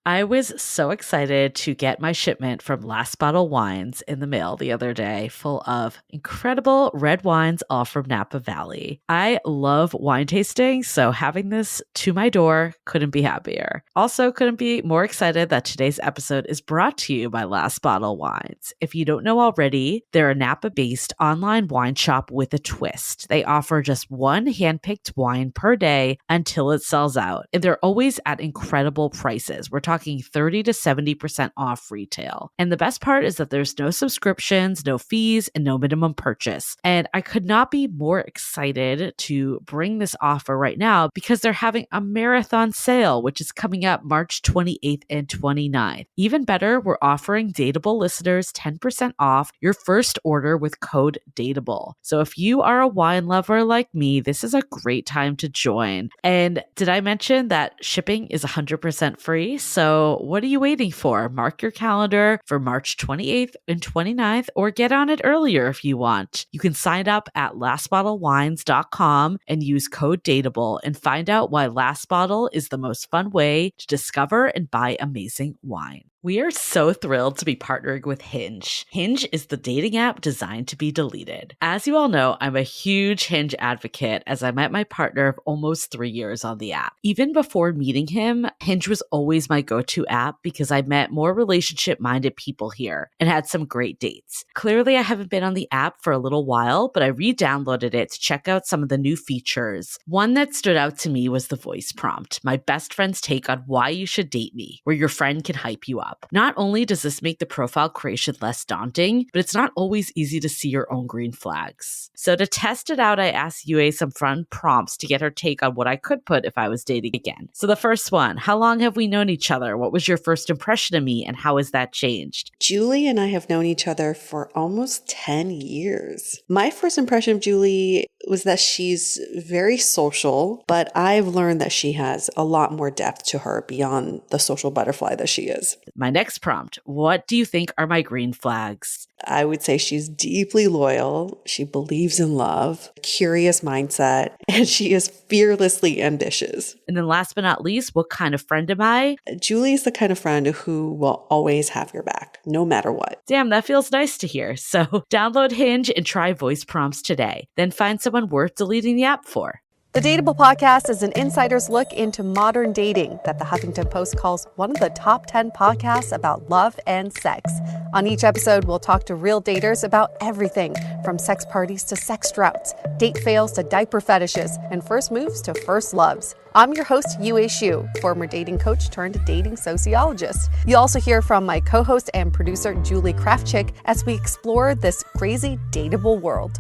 I was so excited to get my shipment from Last Bottle Wines in the mail the other day, full of incredible red wines, all from Napa Valley. I love wine tasting, so having this to my door couldn't be happier. Also, couldn't be more excited that today's episode is brought to you by Last Bottle Wines. If you don't know already, they're a Napa-based online wine shop with a twist. They offer just one handpicked wine per day until it sells out, and they're always at incredible prices. We're talking 30 to 70% off retail. And the best part is that there's no subscriptions, no fees, and no minimum purchase. And I could not be more excited to bring this offer right now because they're having a marathon sale, which is coming up March 28th and 29th. Even better, we're offering Dateable listeners 10% off your first order with code DATEABLE. So if you are a wine lover like me, this is a great time to join. And did I mention that shipping is 100% free? So what are you waiting for? Mark your calendar for March 28th and 29th, or get on it earlier if you want. You can sign up at lastbottlewines.com and use code DATEABLE and find out why Last Bottle is the most fun way to discover and buy amazing wine. We are so thrilled to be partnering with Hinge. Hinge is the dating app designed to be deleted. As you all know, I'm a huge Hinge advocate as I met my partner of almost 3 years on the app. Even before meeting him, Hinge was always my go-to app because I met more relationship-minded people here and had some great dates. Clearly, I haven't been on the app for a little while, but I re-downloaded it to check out some of the new features. One that stood out to me was the voice prompt, my best friend's take on why you should date me, where your friend can hype you up. Not only does this make the profile creation less daunting, but it's not always easy to see your own green flags. So to test it out, I asked Yue some fun prompts to get her take on what I could put if I was dating again. So the first one, how long have we known each other? What was your first impression of me and how has that changed? Julie and I have known each other for almost 10 years. My first impression of Julie was that she's very social, but I've learned that she has a lot more depth to her beyond the social butterfly that she is. My next prompt, what do you think are my green flags? I would say she's deeply loyal. She believes in love, curious mindset, and she is fearlessly ambitious. And then last but not least, what kind of friend am I? Julie is the kind of friend who will always have your back, no matter what. Damn, that feels nice to hear. So download Hinge and try voice prompts today. Then find someone worth deleting the app for. The Dateable podcast is an insider's look into modern dating that the Huffington Post calls one of the top 10 podcasts about love and sex. On each episode, we'll talk to real daters about everything from sex parties to sex droughts, date fails to diaper fetishes, and first moves to first loves. I'm your host, Yue Xu, former dating coach turned dating sociologist. You'll also hear from my co-host and producer, Julie Krafchick, as we explore this crazy dateable world.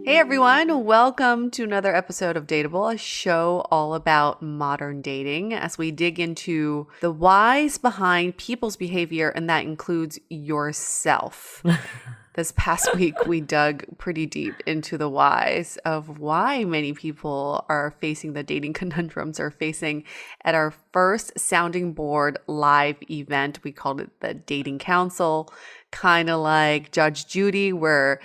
Hey everyone, welcome to another episode of Dateable, a show all about modern dating as we dig into the whys behind people's behavior, and that includes yourself. This past week, we dug pretty deep into the whys of why many people are facing the dating conundrums they're facing at our first sounding board live event. We called it the Dating Council, kind of like Judge Judy, where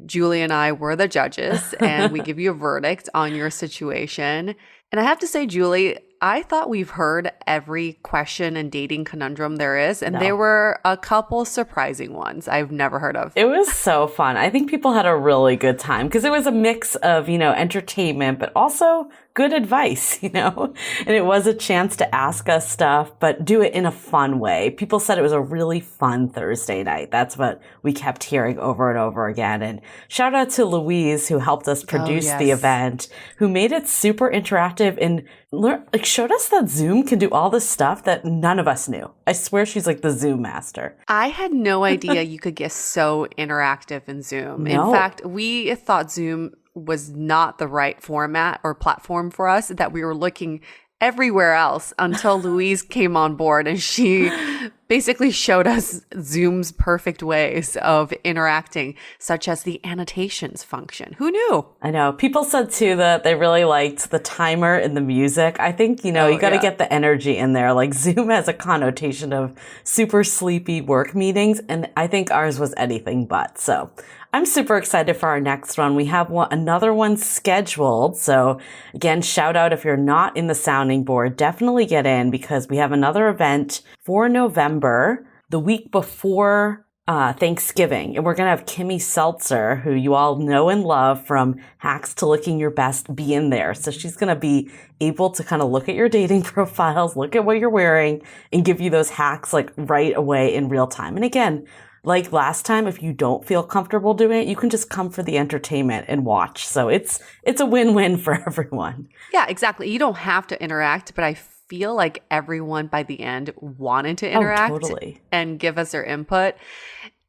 Julie and I were the judges and we give you a verdict on your situation. And I have to say, Julie, I thought we've heard every question and dating conundrum there is, and there were a couple surprising ones I've never heard of. It was so fun. I think people had a really good time because it was a mix of, entertainment, but also good advice, and it was a chance to ask us stuff, but do it in a fun way. People said it was a really fun Thursday night. That's what we kept hearing over and over again. And shout out to Louise, who helped us produce the event, who made it super interactive and showed us that Zoom can do all this stuff that none of us knew. I swear she's like the Zoom master. I had no idea you could get so interactive in Zoom. No. In fact, we thought Zoom was not the right format or platform for us, that we were looking everywhere else until Louise came on board and she basically showed us Zoom's perfect ways of interacting, such as the annotations function. Who knew? I know. People said too that they really liked the timer and the music. I think, you got to get the energy in there. Like Zoom has a connotation of super sleepy work meetings, and I think ours was anything but. So I'm super excited for our next one. We have another one scheduled. So again, shout out if you're not in the sounding board, definitely get in because we have another event for November, the week before Thanksgiving. And we're going to have Kimmy Seltzer, who you all know and love from Hacks to Looking Your Best, be in there. So she's going to be able to kind of look at your dating profiles, look at what you're wearing, and give you those hacks like right away in real time. And again, like last time, if you don't feel comfortable doing it, you can just come for the entertainment and watch. So it's a win-win for everyone. Yeah, exactly. You don't have to interact, but I feel like everyone by the end wanted to interact and give us their input.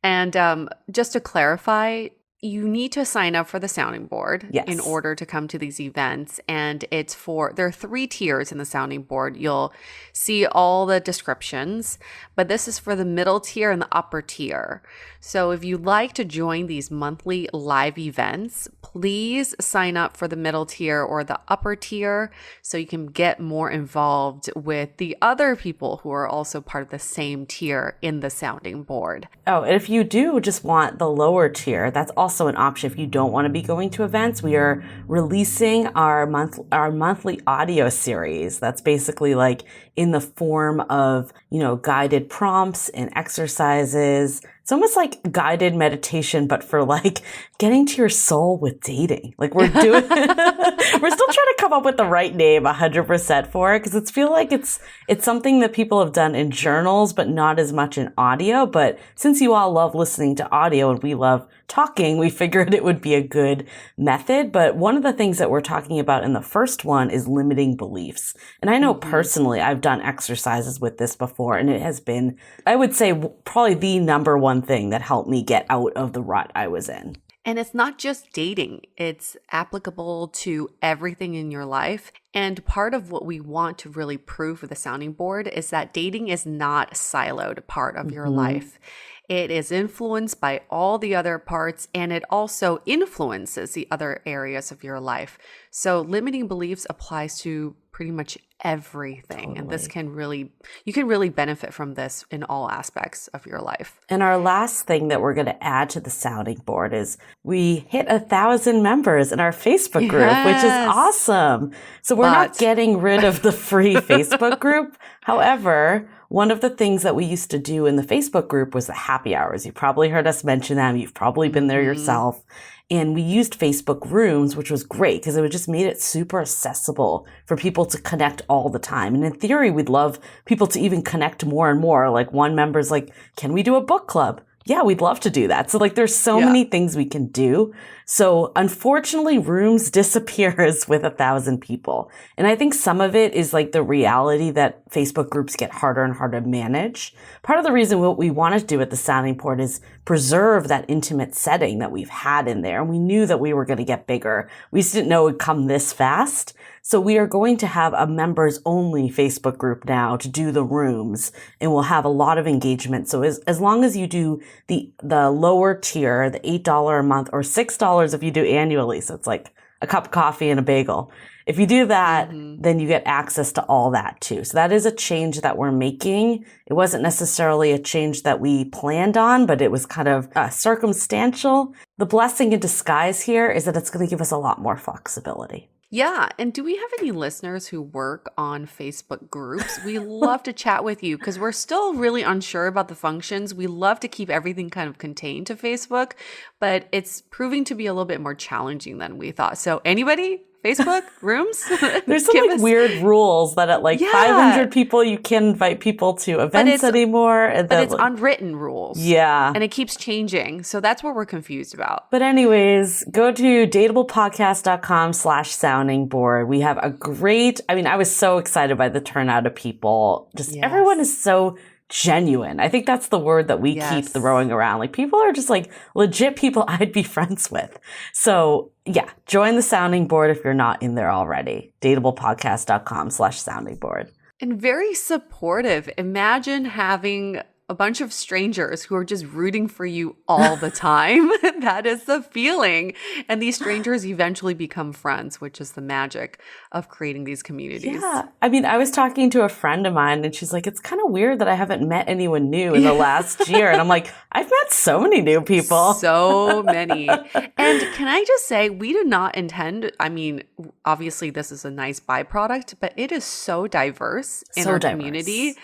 And just to clarify, you need to sign up for the sounding board in order to come to these events. And there are 3 tiers in the sounding board. You'll see all the descriptions, but this is for the middle tier and the upper tier. So if you'd like to join these monthly live events, please sign up for the middle tier or the upper tier so you can get more involved with the other people who are also part of the same tier in the sounding board. Oh, and if you do just want the lower tier, that's also an option. If you don't want to be going to events, we are releasing our monthly audio series. That's basically like in the form of, guided prompts and exercises. It's almost like guided meditation, but for like getting to your soul with dating. Like we're still trying to come up with the right name 100% for it because it's feel like it's something that people have done in journals, but not as much in audio. But since you all love listening to audio and we love talking, we figured it would be a good method. But one of the things that we're talking about in the first one is limiting beliefs. And I know personally, I've done exercises with this before, and it has been, I would say, probably the number one thing that helped me get out of the rut I was in. And it's not just dating. It's applicable to everything in your life. And part of what we want to really prove with the sounding board is that dating is not a siloed part of your life. It is influenced by all the other parts, and it also influences the other areas of your life. So limiting beliefs applies to pretty much everything. And this you can really benefit from this in all aspects of your life. And our last thing that we're going to add to the sounding board is we hit 1,000 members in our Facebook group, which is awesome. So we're not getting rid of the free Facebook group. However, one of the things that we used to do in the Facebook group was the happy hours. You probably heard us mention them. You've probably been there yourself. And we used Facebook rooms, which was great because it just made it super accessible for people to connect all the time. And in theory, we'd love people to even connect more and more. Like one member's like, can we do a book club? Yeah, we'd love to do that. So like there's so many things we can do. So unfortunately, rooms disappears with 1,000 people. And I think some of it is like the reality that Facebook groups get harder and harder to manage. Part of the reason what we want to do at the sounding board is preserve that intimate setting that we've had in there. And we knew that we were going to get bigger. We just didn't know it would come this fast. So we are going to have a members only Facebook group now to do the rooms, and we'll have a lot of engagement. So as long as you do the lower tier, the $8 a month or $6 if you do annually. So it's like a cup of coffee and a bagel. If you do that, then you get access to all that too. So that is a change that we're making. It wasn't necessarily a change that we planned on, but it was kind of circumstantial. The blessing in disguise here is that it's going to give us a lot more flexibility. Yeah. And do we have any listeners who work on Facebook groups? We love to chat with you because we're still really unsure about the functions. We love to keep everything kind of contained to Facebook, but it's proving to be a little bit more challenging than we thought. So anybody? Facebook rooms? There's some like weird rules that at like 500 people, you can't invite people to events anymore. But it's unwritten rules. Yeah. And it keeps changing. So that's what we're confused about. But anyways, go to dateablepodcast.com/sounding board. We have a great, I was so excited by the turnout of people. Everyone is so genuine. I think that's the word that we keep throwing around. Like people are just like legit people I'd be friends with. So yeah, join the sounding board if you're not in there already. dateablepodcast.com/sounding board. And very supportive. Imagine having a bunch of strangers who are just rooting for you all the time. That is the feeling. And these strangers eventually become friends, which is the magic of creating these communities. Yeah. I mean, I was talking to a friend of mine and she's like, it's kind of weird that I haven't met anyone new in the last year. And I'm like, I've met so many new people. So many. And can I just say, we do not intend, I mean, obviously this is a nice byproduct, but it is so diverse in our community.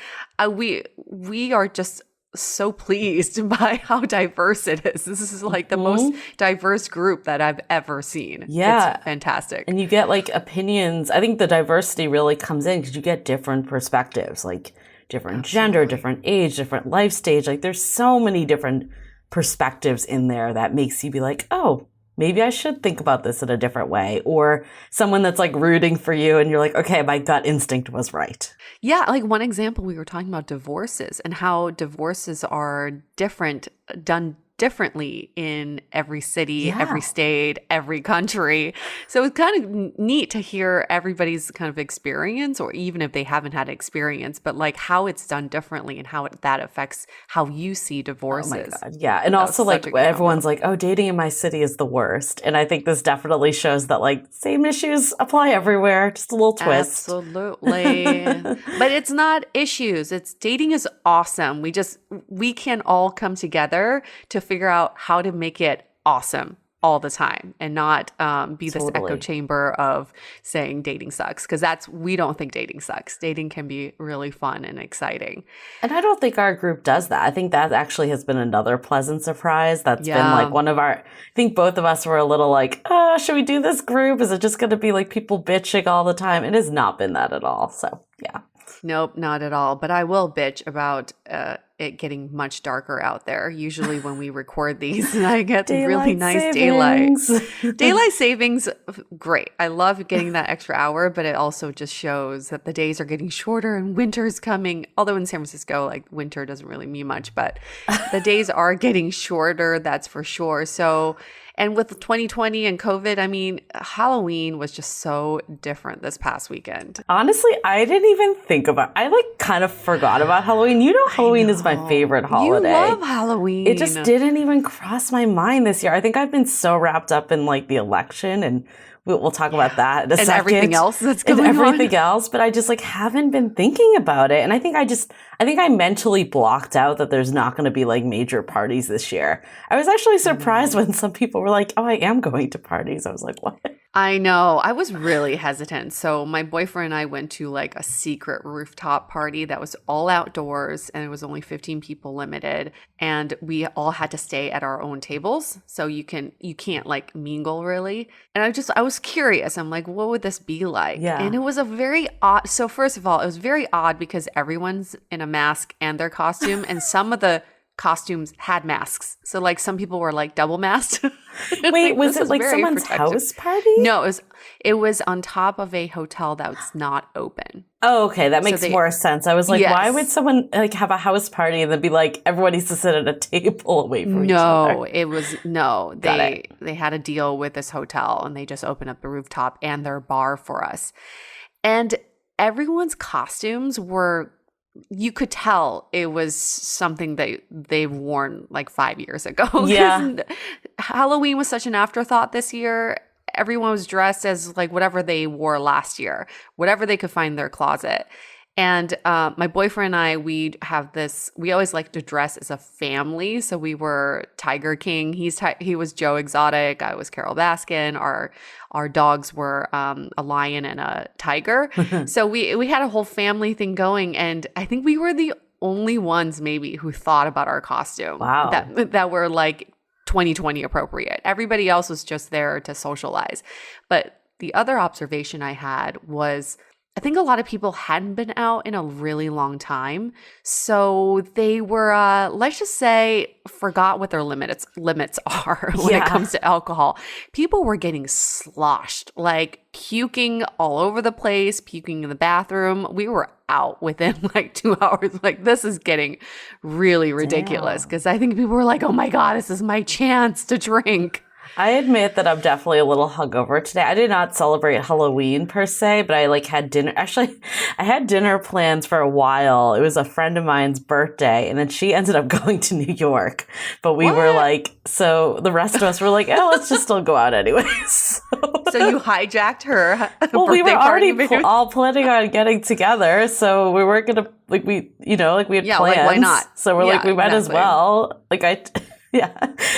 We are just so pleased by how diverse it is. This is like the most diverse group that I've ever seen. Yeah. It's fantastic. And you get like opinions. I think the diversity really comes in because you get different perspectives, like different gender, different age, different life stage. Like there's so many different perspectives in there that makes you be like, oh, maybe I should think about this in a different way. Or someone that's like rooting for you and you're like, okay, my gut instinct was right. Yeah, like one example, we were talking about divorces and how divorces are different, done differently in every city, every state, every country. So it's kind of neat to hear everybody's kind of experience, or even if they haven't had experience, but like how it's done differently and how that affects how you see divorces. Oh my God. Yeah. And also like everyone's like, oh, dating in my city is the worst. And I think this definitely shows that like same issues apply everywhere, just a little twist. Absolutely. But it's not issues. It's dating is awesome. We can all come together to figure out how to make it awesome all the time and not be this echo chamber of saying dating sucks, because we don't think dating sucks. Dating can be really fun and exciting. And I don't think our group does that. I think that actually has been another pleasant surprise. That's been like one of our, I think both of us were a little like, should we do this group? Is it just going to be like people bitching all the time? It has not been that at all. So yeah. Nope, not at all. But I will bitch about it getting much darker out there. Usually when we record these, I get really nice daylight. Daylight savings, great. I love getting that extra hour, but it also just shows that the days are getting shorter and winter's coming. Although in San Francisco, like winter doesn't really mean much, but the days are getting shorter, that's for sure. So, and with 2020 and COVID, I mean, Halloween was just so different this past weekend. Honestly, I didn't even think about it. I like kind of forgot about Halloween. You know, Halloween is my favorite holiday. You love Halloween. It just didn't even cross my mind this year. I think I've been so wrapped up in like the election, and we'll talk about that in a second. And everything else that's going on. And everything else, but I just like haven't been thinking about it. And I think I mentally blocked out that there's not going to be like major parties this year. I was actually surprised when some people were like, oh, I am going to parties. I was like, what? I know. I was really hesitant. So my boyfriend and I went to like a secret rooftop party that was all outdoors, and it was only 15 people limited. And we all had to stay at our own tables. So you can't like mingle really. And I was curious. I'm like, what would this be like? Yeah. And it was a very odd. So first of all, it was very odd because everyone's in a mask and their costume, and some of the costumes had masks. So like some people were like double masked. Wait, was it like someone's house party? No, it was on top of a hotel that was not open. Oh, okay. That makes more sense. I was like, why would someone like have a house party and then be like, everyone needs to sit at a table away from each other? They had a deal with this hotel and they just opened up the rooftop and their bar for us. And everyone's costumes were, you could tell it was something that they've worn like 5 years ago. Yeah. Halloween was such an afterthought this year. Everyone was dressed as like whatever they wore last year, whatever they could find in their closet. And my boyfriend and I, we always like to dress as a family. So we were Tiger King. He was Joe Exotic. I was Carol Baskin. Our dogs were a lion and a tiger. So we had a whole family thing going. And I think we were the only ones maybe who thought about our costume. Wow. That were like 2020 appropriate. Everybody else was just there to socialize. But the other observation I had was, I think a lot of people hadn't been out in a really long time. So they were, let's just say, forgot what their limits are when it comes to alcohol. People were getting sloshed, like puking all over the place, puking in the bathroom. We were out within like 2 hours. Like, this is getting really ridiculous, because I think people were like, oh my God, this is my chance to drink. I admit that I'm definitely a little hungover today. I did not celebrate Halloween per se, but I had dinner. Actually, I had dinner plans for a while. It was a friend of mine's birthday, and then she ended up going to New York. But we were so the rest of us were like, oh, let's just still go out anyways. So you hijacked her. Well, we were already all planning on getting together, so we weren't gonna we had plans. Why not? So we're we might as well.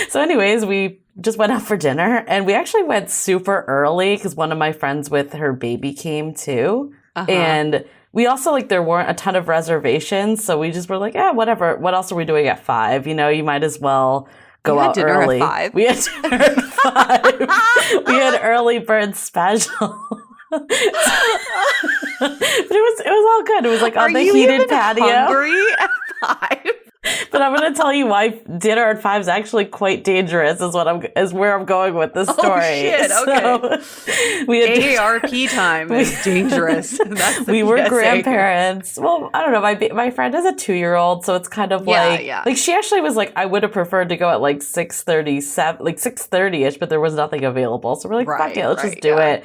So anyways, we just went out for dinner, and we actually went super early because one of my friends with her baby came too, and we also there weren't a ton of reservations, so we just were whatever. What else are we doing at 5? You might as well go out early. At 5. We had dinner at 5. We had early bird special. But it was all good. It was on the heated patio. Hungry at 5? But I'm going to tell you why dinner at 5 is actually quite dangerous. Is where I'm going with this story. Oh shit! Okay. So, we had AARP time is dangerous. We were grandparents. Well, I don't know. My friend has a 2-year-old, so it's kind of she actually was I would have preferred to go at 6:37, 6:30ish, but there was nothing available. So we're fuck it, let's just do it.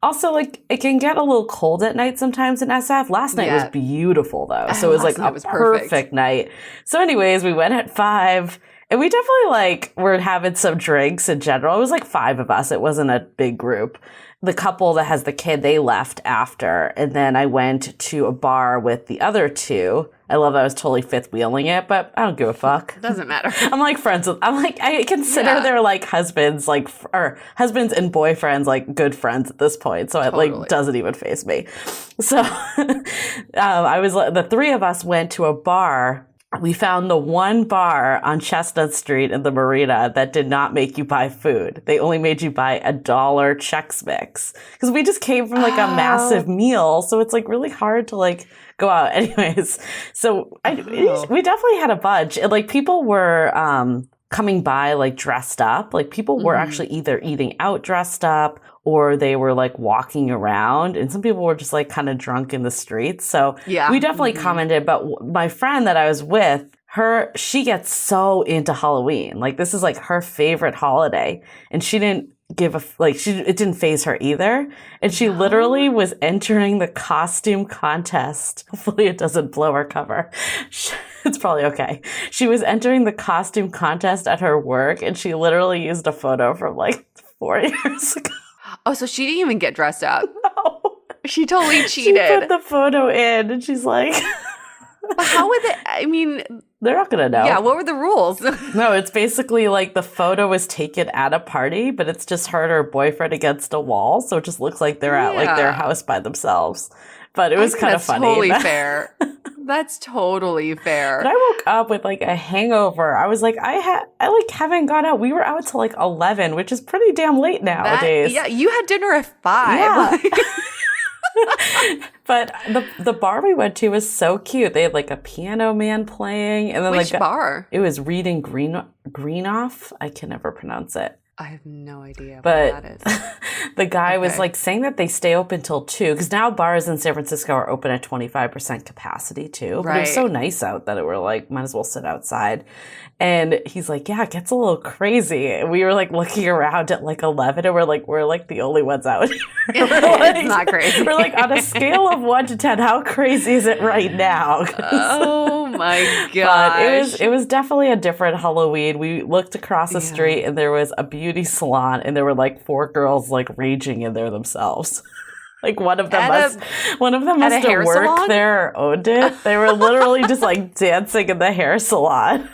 Also, it can get a little cold at night sometimes in SF. Last night was beautiful, though. So it was a perfect night. So anyways, we went at 5. And we definitely were having some drinks in general. It was 5 of us. It wasn't a big group. The couple that has the kid, they left after. And then I went to a bar with the other 2. I love that I was totally fifth wheeling it, but I don't give a fuck. Doesn't matter. I'm friends with, I consider their husbands, or husbands and boyfriends, good friends at this point. So it doesn't even faze me. So the 3 of us went to a bar. We found the one bar on Chestnut Street in the marina that did not make you buy food. They only made you buy $1 Chex Mix. Because we just came from a massive meal. So it's really hard to go out. Anyways, so we definitely had a bunch. And people were coming by dressed up. People were actually either eating out dressed up or they were walking around, and some people were just kind of drunk in the streets. So we definitely commented. But my friend that I was with, she gets so into Halloween. This is her favorite holiday, and she didn't give it didn't faze her either. And she literally was entering the costume contest. Hopefully it doesn't blow her cover. It's probably okay. She was entering the costume contest at her work, and she literally used a photo from 4 years ago. Oh, so she didn't even get dressed up. No. She totally cheated. She put the photo in, and she's like... But how would they... I mean... They're not going to know. Yeah, what were the rules? No, it's basically the photo was taken at a party, but it's just her and her boyfriend against a wall, so it just looks like they're at their house by themselves. But it was kind of funny. That's totally fair. That's totally fair. But I woke up with a hangover. I was I haven't gone out. We were out till 11, which is pretty damn late nowadays. You had dinner at 5. Yeah. But the bar we went to was so cute. They had a piano man playing, and then Which bar? It was Reading Greenoff. I can never pronounce it. I have no idea what But that is. the guy was saying that they stay open till 2, because now bars in San Francisco are open at 25% capacity too. But it was so nice out that we're might as well sit outside. And he's yeah, it gets a little crazy. And we were looking around at 11, and we're the only ones out here. It's not crazy. We're on a scale of 1 to 10, how crazy is it right now? Oh my gosh. But it was definitely a different Halloween. We looked across the street, and there was a beauty salon, and there were 4 girls raging in there themselves. One of them must have worked there or owned it. They were literally just dancing in the hair salon.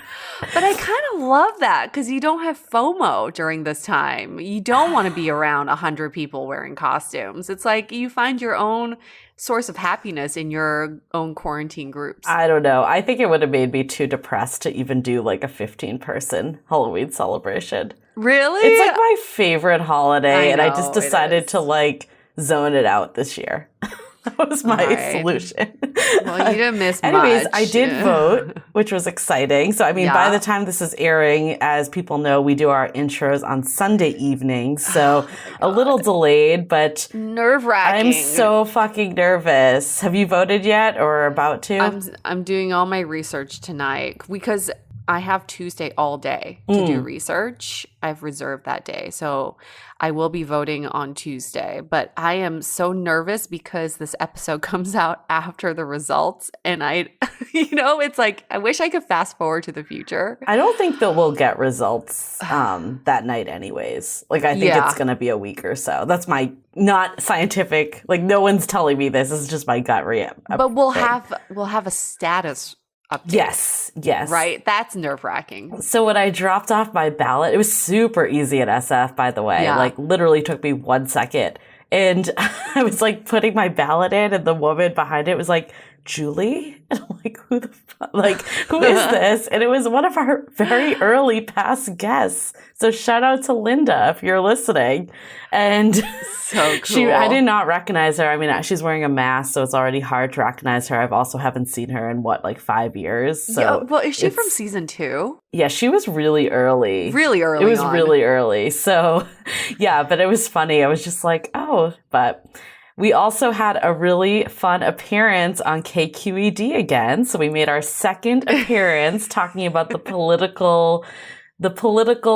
But I kind of love that because you don't have FOMO during this time. You don't want to be around 100 people wearing costumes. It's you find your own source of happiness in your own quarantine groups. I don't know. I think it would have made me too depressed to even do a 15-person Halloween celebration. Really? It's my favorite holiday, and I just it decided to zone it out this year. That was my solution. Well, you didn't miss much. Anyways, I did vote, which was exciting. So, by the time this is airing, as people know, we do our intros on Sunday evenings. So, a little delayed, but nerve-wracking. I'm so fucking nervous. Have you voted yet or about to? I'm doing all my research tonight because I have Tuesday all day to do research. I've reserved that day. So I will be voting on Tuesday. But I am so nervous because this episode comes out after the results. And it's like, I wish I could fast forward to the future. I don't think that we'll get results that night anyways. Like, I think it's going to be a week or so. That's my not scientific, like, no one's telling me this. This is just my gut reaction. But we'll have a status update. Yes. Right? That's nerve-wracking. So when I dropped off my ballot, it was super easy at SF, by the way. Yeah. Like, literally took me 1 second. And I was like putting my ballot in, and the woman behind it was like, Julie? And I'm like, who the fuck? Like, who is this? And it was one of our very early past guests. So shout out to Linda if you're listening. And so cool. I did not recognize her. I mean, she's wearing a mask, so it's already hard to recognize her. I've also haven't seen her in 5 years. So yeah, well, is she from season 2? Yeah, she was really early. Really early. It was really early. So yeah, but it was funny. I was just like, oh, but we also had a really fun appearance on KQED again. So we made our second appearance talking about the political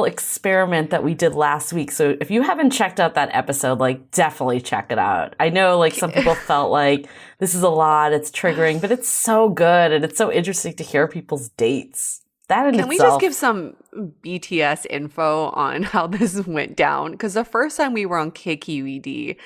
experiment that we did last week. So if you haven't checked out that episode, like, definitely check it out. I know, like, some people felt like this is a lot, it's triggering, but it's so good and it's so interesting to hear people's dates. Can we just give some BTS info on how this went down? Because the first time we were on KQED,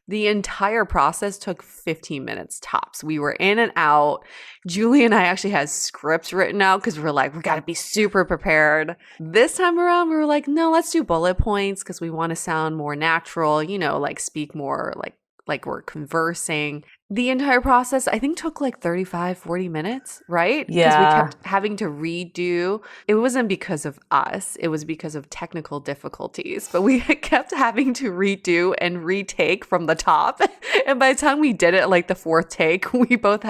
the entire process took 15 minutes tops. We were in and out. Julie and I actually had scripts written out because we're like, we got to be super prepared. This time around, we were like, no, let's do bullet points because we want to sound more natural, like speak more like we're conversing. The entire process, I think, took like 35, 40 minutes, right? Yeah. Because we kept having to redo. It wasn't because of us. It was because of technical difficulties. But we kept having to redo and retake from the top. And by the time we did it, like the fourth take, we both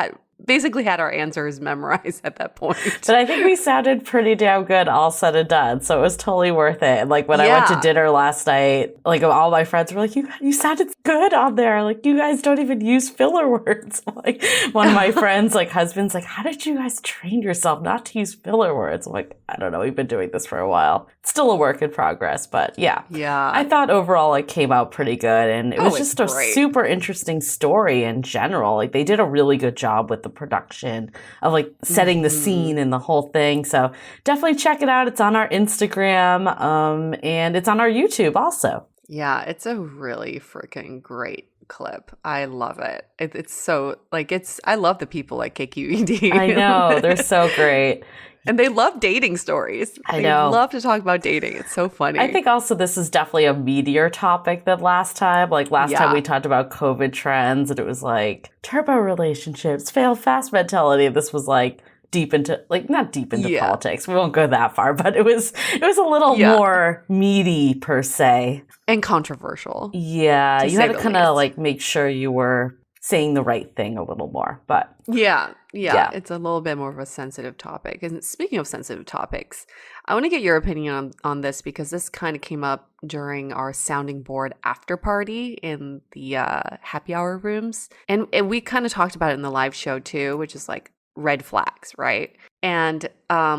basically had our answers memorized at that point. But I think we sounded pretty damn good all said and done. So it was totally worth it. And like when I went to dinner last night, like all my friends were like, you sounded good on there. Like, you guys don't even use filler words. Like, one of my friends, like, husband's like, how did you guys train yourself not to use filler words? I'm like, I don't know. We've been doing this for a while. It's still a work in progress, but yeah. Yeah. I thought overall it came out pretty good. And it was just a great. super interesting story in general. Like, they did a really good job with the production of like setting the scene and the whole thing. So definitely check it out. It's on our Instagram and it's on our YouTube also. Yeah, it's a really freaking great clip. I love it. It's so like I love the people at KQED. I know, they're so great. And they love dating stories. I know. They love to talk about dating. It's so funny. I think also this is definitely a meatier topic than last time. Like last time we talked about COVID trends and it was like turbo relationships, fail fast mentality. This was like not deep into politics. We won't go that far, but it was a little more meaty per se. And controversial. Yeah. You had to kind of like make sure you were saying the right thing a little more, but yeah, it's a little bit more of a sensitive topic. And speaking of sensitive topics, I want to get your opinion on this because this kind of came up during our sounding board after party in the happy hour rooms, and we kind of talked about it in the live show too, which is like red flags, right? And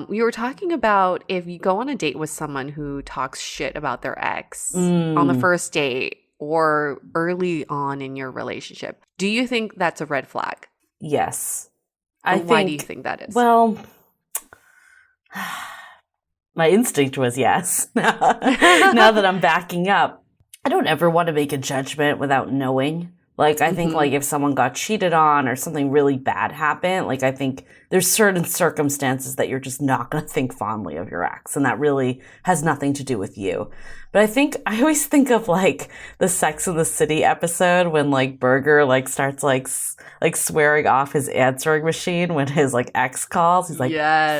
we were talking about if you go on a date with someone who talks shit about their ex on the first date or early on in your relationship, do you think that's a red flag? Yes. Why do you think that is? Well, my instinct was yes. Now that I'm backing up, I don't ever want to make a judgment without knowing. Like, I think, like, if someone got cheated on or something really bad happened, like, I think there's certain circumstances that you're just not going to think fondly of your ex, and that really has nothing to do with you. But I always think of, like, the Sex and the City episode when, like, Berger, like, starts, like swearing off his answering machine when his, like, ex calls. He's like,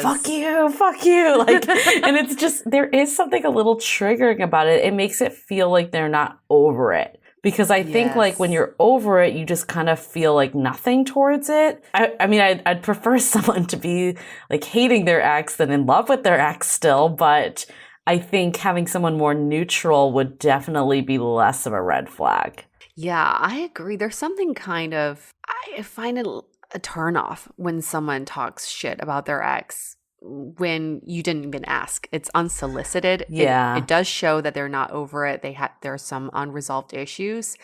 fuck you. Like, and it's just, there is something a little triggering about it. It makes it feel like they're not over it. Because I think, like, when you're over it, you just kind of feel like nothing towards it. I mean, I'd prefer someone to be, like, hating their ex than in love with their ex still. But I think having someone more neutral would definitely be less of a red flag. Yeah, I agree. There's something kind of, I find it a turnoff when someone talks shit about their ex. when you didn't even ask. It's unsolicited. Yeah. It does show that they're not over it. There are some unresolved issues.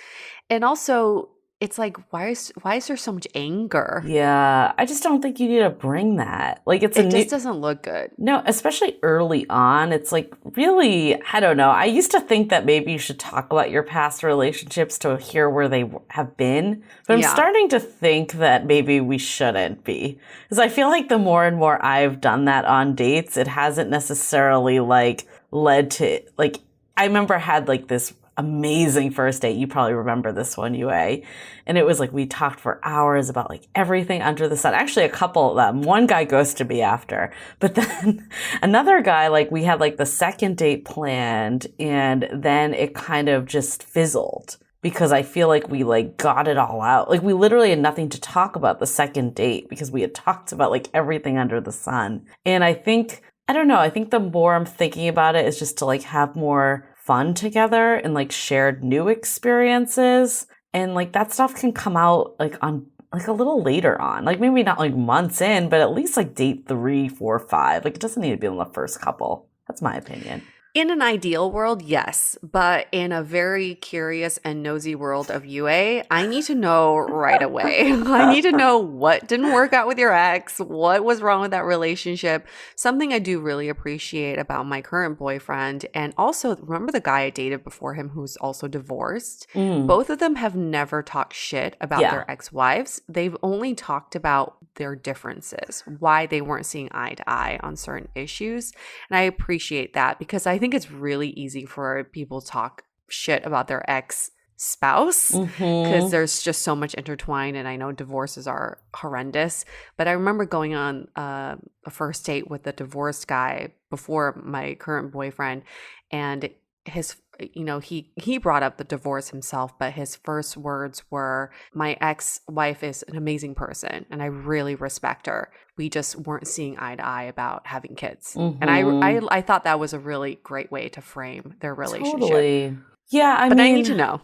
And also, it's like, why is there so much anger? Yeah, I just don't think you need to bring that. Like, it just doesn't look good. No, especially early on. It's like, really, I don't know. I used to think that maybe you should talk about your past relationships to hear where they have been. But I'm starting to think that maybe we shouldn't be. Because I feel like the more and more I've done that on dates, it hasn't necessarily like led to, like, I remember I had like this amazing first date. You probably remember this one, UA. And it was like, we talked for hours about like everything under the sun. Actually, a couple of them. One guy ghosted me after, but then another guy, like we had like the second date planned and then it kind of just fizzled because I feel like we like got it all out. Like we literally had nothing to talk about the second date because we had talked about like everything under the sun. And I think, I don't know, I think the more I'm thinking about it is just to like have more fun together and like shared new experiences, and like that stuff can come out like on like a little later on, like maybe not like months in, but at least like date 3, 4, 5. Like it doesn't need to be in the first couple. That's my opinion. In an ideal world, yes. But in a very curious and nosy world of UA, I need to know right away. I need to know what didn't work out with your ex, what was wrong with that relationship. Something I do really appreciate about my current boyfriend, and also remember the guy I dated before him who's also divorced? Both of them have never talked shit about their ex-wives. They've only talked about their differences, why they weren't seeing eye to eye on certain issues. And I appreciate that because I think it's really easy for people to talk shit about their ex-spouse because there's just so much intertwined, and I know divorces are horrendous. But I remember going on a first date with a divorced guy before my current boyfriend, and his, you know, he brought up the divorce himself, but his first words were, my ex-wife is an amazing person and I really respect her. We just weren't seeing eye to eye about having kids. And I thought that was a really great way to frame their relationship. Totally. Yeah, I mean, I need to know.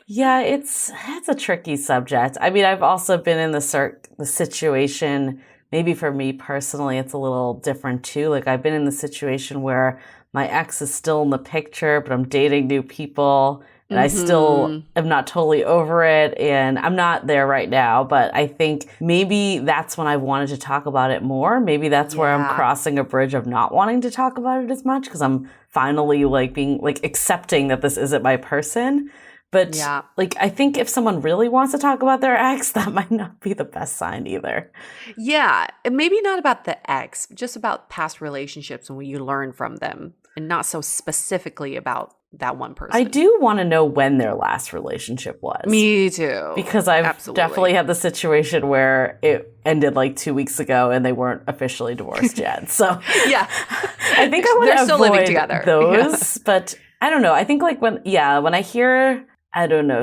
Yeah, it's a tricky subject. I mean, I've also been in the situation, maybe for me personally, it's a little different too. Like I've been in the situation where my ex is still in the picture, but I'm dating new people and I still am not totally over it. And I'm not there right now, but I think maybe that's when I wanted to talk about it more. Maybe that's where I'm crossing a bridge of not wanting to talk about it as much because I'm finally like being like accepting that this isn't my person. But like, I think if someone really wants to talk about their ex, that might not be the best sign either. Yeah, and maybe not about the ex, just about past relationships and what you learn from them, and not so specifically about that one person. I do want to know when their last relationship was. Me too. Because I've definitely had the situation where it ended like 2 weeks ago and they weren't officially divorced yet. So I think I want to still living together. Those. But I don't know. I think like when I hear, I don't know,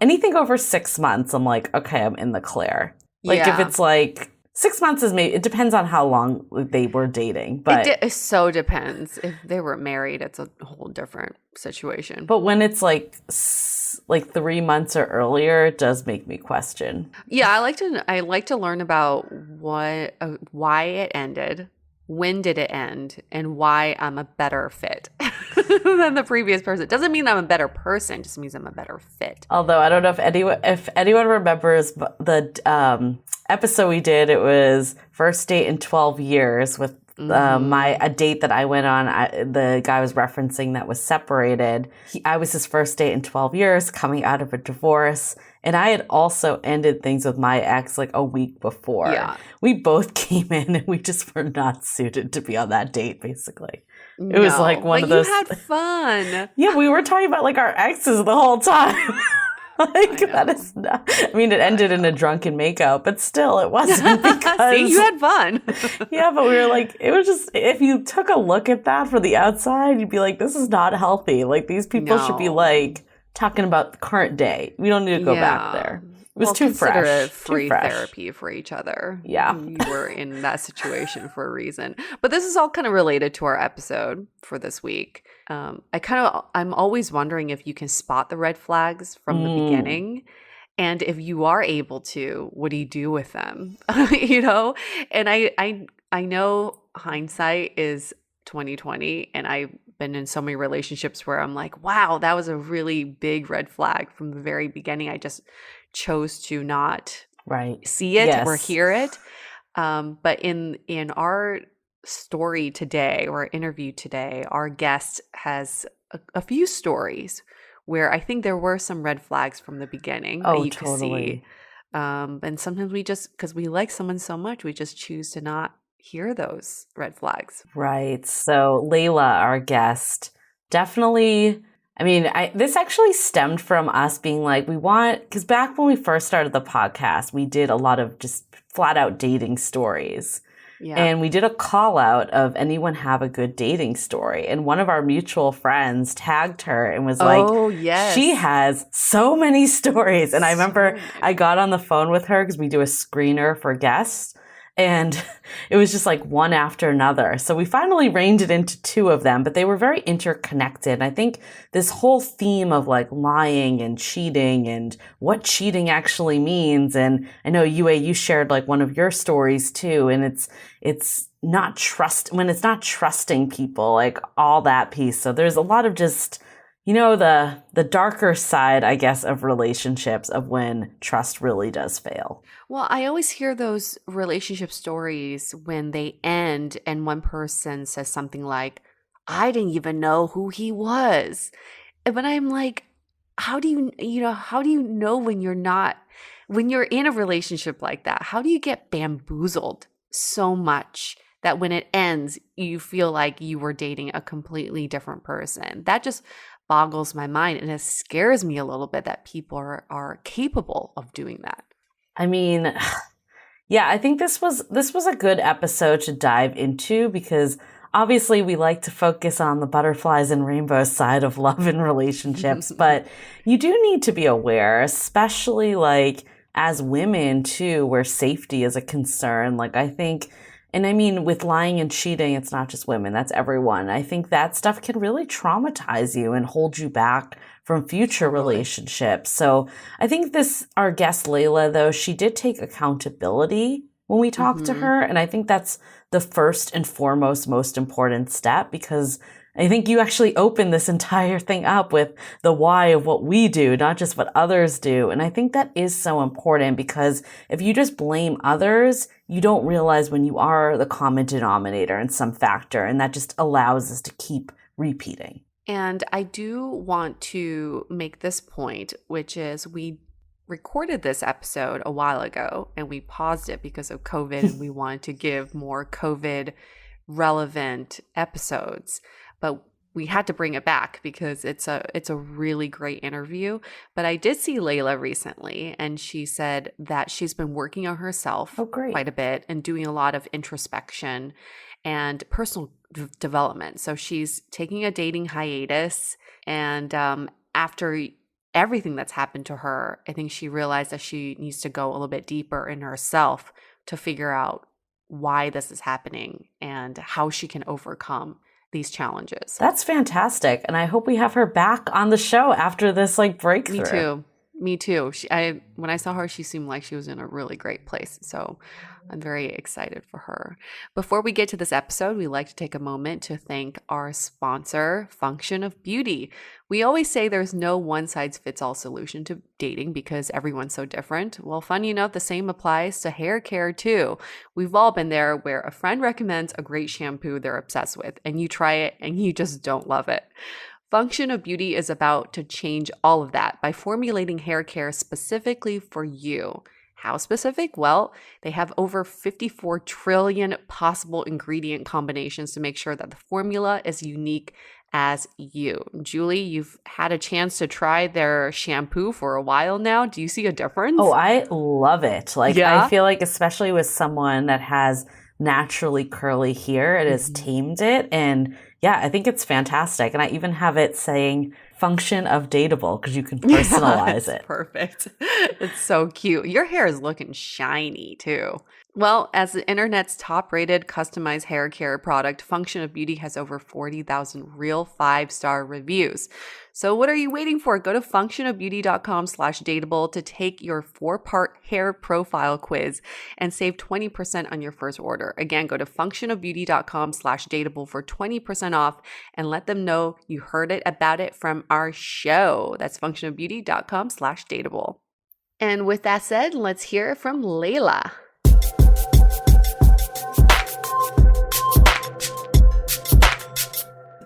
anything over 6 months, I'm like, okay, I'm in the clear. Like if it's like 6 months is maybe, it depends on how long they were dating. But it so depends. If they were married, it's a whole different situation. But when it's like 3 months or earlier, it does make me question. Yeah, I like to learn about why it ended. When did it end, and why I'm a better fit than the previous person. Doesn't mean I'm a better person, just means I'm a better fit. Although I don't know if anyone remembers the episode we did. It was first date in 12 years with a date that I went on. The guy was referencing that was separated. I was his first date in 12 years, coming out of a divorce. And I had also ended things with my ex like a week before. Yeah. We both came in and we just were not suited to be on that date, basically. It was like one of those. You had fun. Yeah, we were talking about like our exes the whole time. Like that is not, I mean, it ended in a drunken makeout, but still it wasn't because See, you had fun. Yeah, but we were like, it was just, if you took a look at that from the outside, you'd be like, this is not healthy. Like these people should be like talking about the current day. We don't need to go back there. It was too fresh. Consider it free therapy for each other. Yeah. You were in that situation for a reason. But this is all kind of related to our episode for this week. I'm always wondering if you can spot the red flags from the beginning. And if you are able to, what do you do with them? You know? And I know hindsight is 2020, and I've been in so many relationships where I'm like, wow, that was a really big red flag from the very beginning. I just chose to not see it or hear it. But in our story today, or interview today, our guest has a few stories where I think there were some red flags from the beginning that you could see. And sometimes we just, because we like someone so much, we just choose to not hear those red flags. Right. So Layla, our guest, definitely, I mean, this actually stemmed from us being like, because back when we first started the podcast, we did a lot of just flat out dating stories. Yeah. And we did a call out of anyone have a good dating story. And one of our mutual friends tagged her and was she has so many stories. And I remember I got on the phone with her because we do a screener for guests. And it was just like one after another. So we finally reined it into two of them, but they were very interconnected. And I think this whole theme of like lying and cheating and what cheating actually means. And I know you shared like one of your stories too. And it's not when it's not trusting people, like all that piece. So there's a lot of just, the darker side, I guess, of relationships of when trust really does fail. Well, I always hear those relationship stories when they end and one person says something like, I didn't even know who he was. But I'm like, how do you know when you're in a relationship like that? How do you get bamboozled so much that when it ends, you feel like you were dating a completely different person? That just boggles my mind, and it scares me a little bit that people are capable of doing that. I mean, yeah, I think this was a good episode to dive into because obviously we like to focus on the butterflies and rainbows side of love and relationships, but you do need to be aware, especially like as women too, where safety is a concern. Like I think, and I mean, with lying and cheating, it's not just women, that's everyone. I think that stuff can really traumatize you and hold you back from future relationships. So I think our guest Layla, though, she did take accountability when we talked to her. And I think that's the first and foremost, most important step, because I think you actually opened this entire thing up with the why of what we do, not just what others do. And I think that is so important because if you just blame others, you don't realize when you are the common denominator in some factor. And that just allows us to keep repeating. And I do want to make this point, which is we recorded this episode a while ago and we paused it because of COVID and we wanted to give more COVID relevant episodes. But we had to bring it back because it's a really great interview. But I did see Layla recently, and she said that she's been working on herself quite a bit and doing a lot of introspection and personal development. So she's taking a dating hiatus, and after everything that's happened to her, I think she realized that she needs to go a little bit deeper in herself to figure out why this is happening and how she can overcome these challenges. That's fantastic. And I hope we have her back on the show after this breakthrough. Me too. When I saw her, she seemed like she was in a really great place. So I'm very excited for her. Before we get to this episode, we like to take a moment to thank our sponsor, Function of Beauty. We always say there's no one-size-fits-all solution to dating because everyone's so different. Well, funny enough, the same applies to hair care too. We've all been there where a friend recommends a great shampoo they're obsessed with, and you try it and you just don't love it. Function of Beauty is about to change all of that by formulating hair care specifically for you. How specific? Well, they have over 54 trillion possible ingredient combinations to make sure that the formula is unique as you. Julie, you've had a chance to try their shampoo for a while now. Do you see a difference? Oh, I love it. I feel like especially with someone that has naturally curly hair, it has tamed it. And Yeah, I think it's fantastic. And I even have it saying function of dateable because you can personalize it. Perfect. It's so cute. Your hair is looking shiny too. Well, as the internet's top-rated customized hair care product, Function of Beauty has over 40,000 real 5-star reviews. So what are you waiting for? Go to functionofbeauty.com/dateable to take your 4-part hair profile quiz and save 20% on your first order. Again, go to functionofbeauty.com/dateable for 20% off and let them know you heard about it from our show. That's functionofbeauty.com/dateable. And with that said, let's hear from Layla.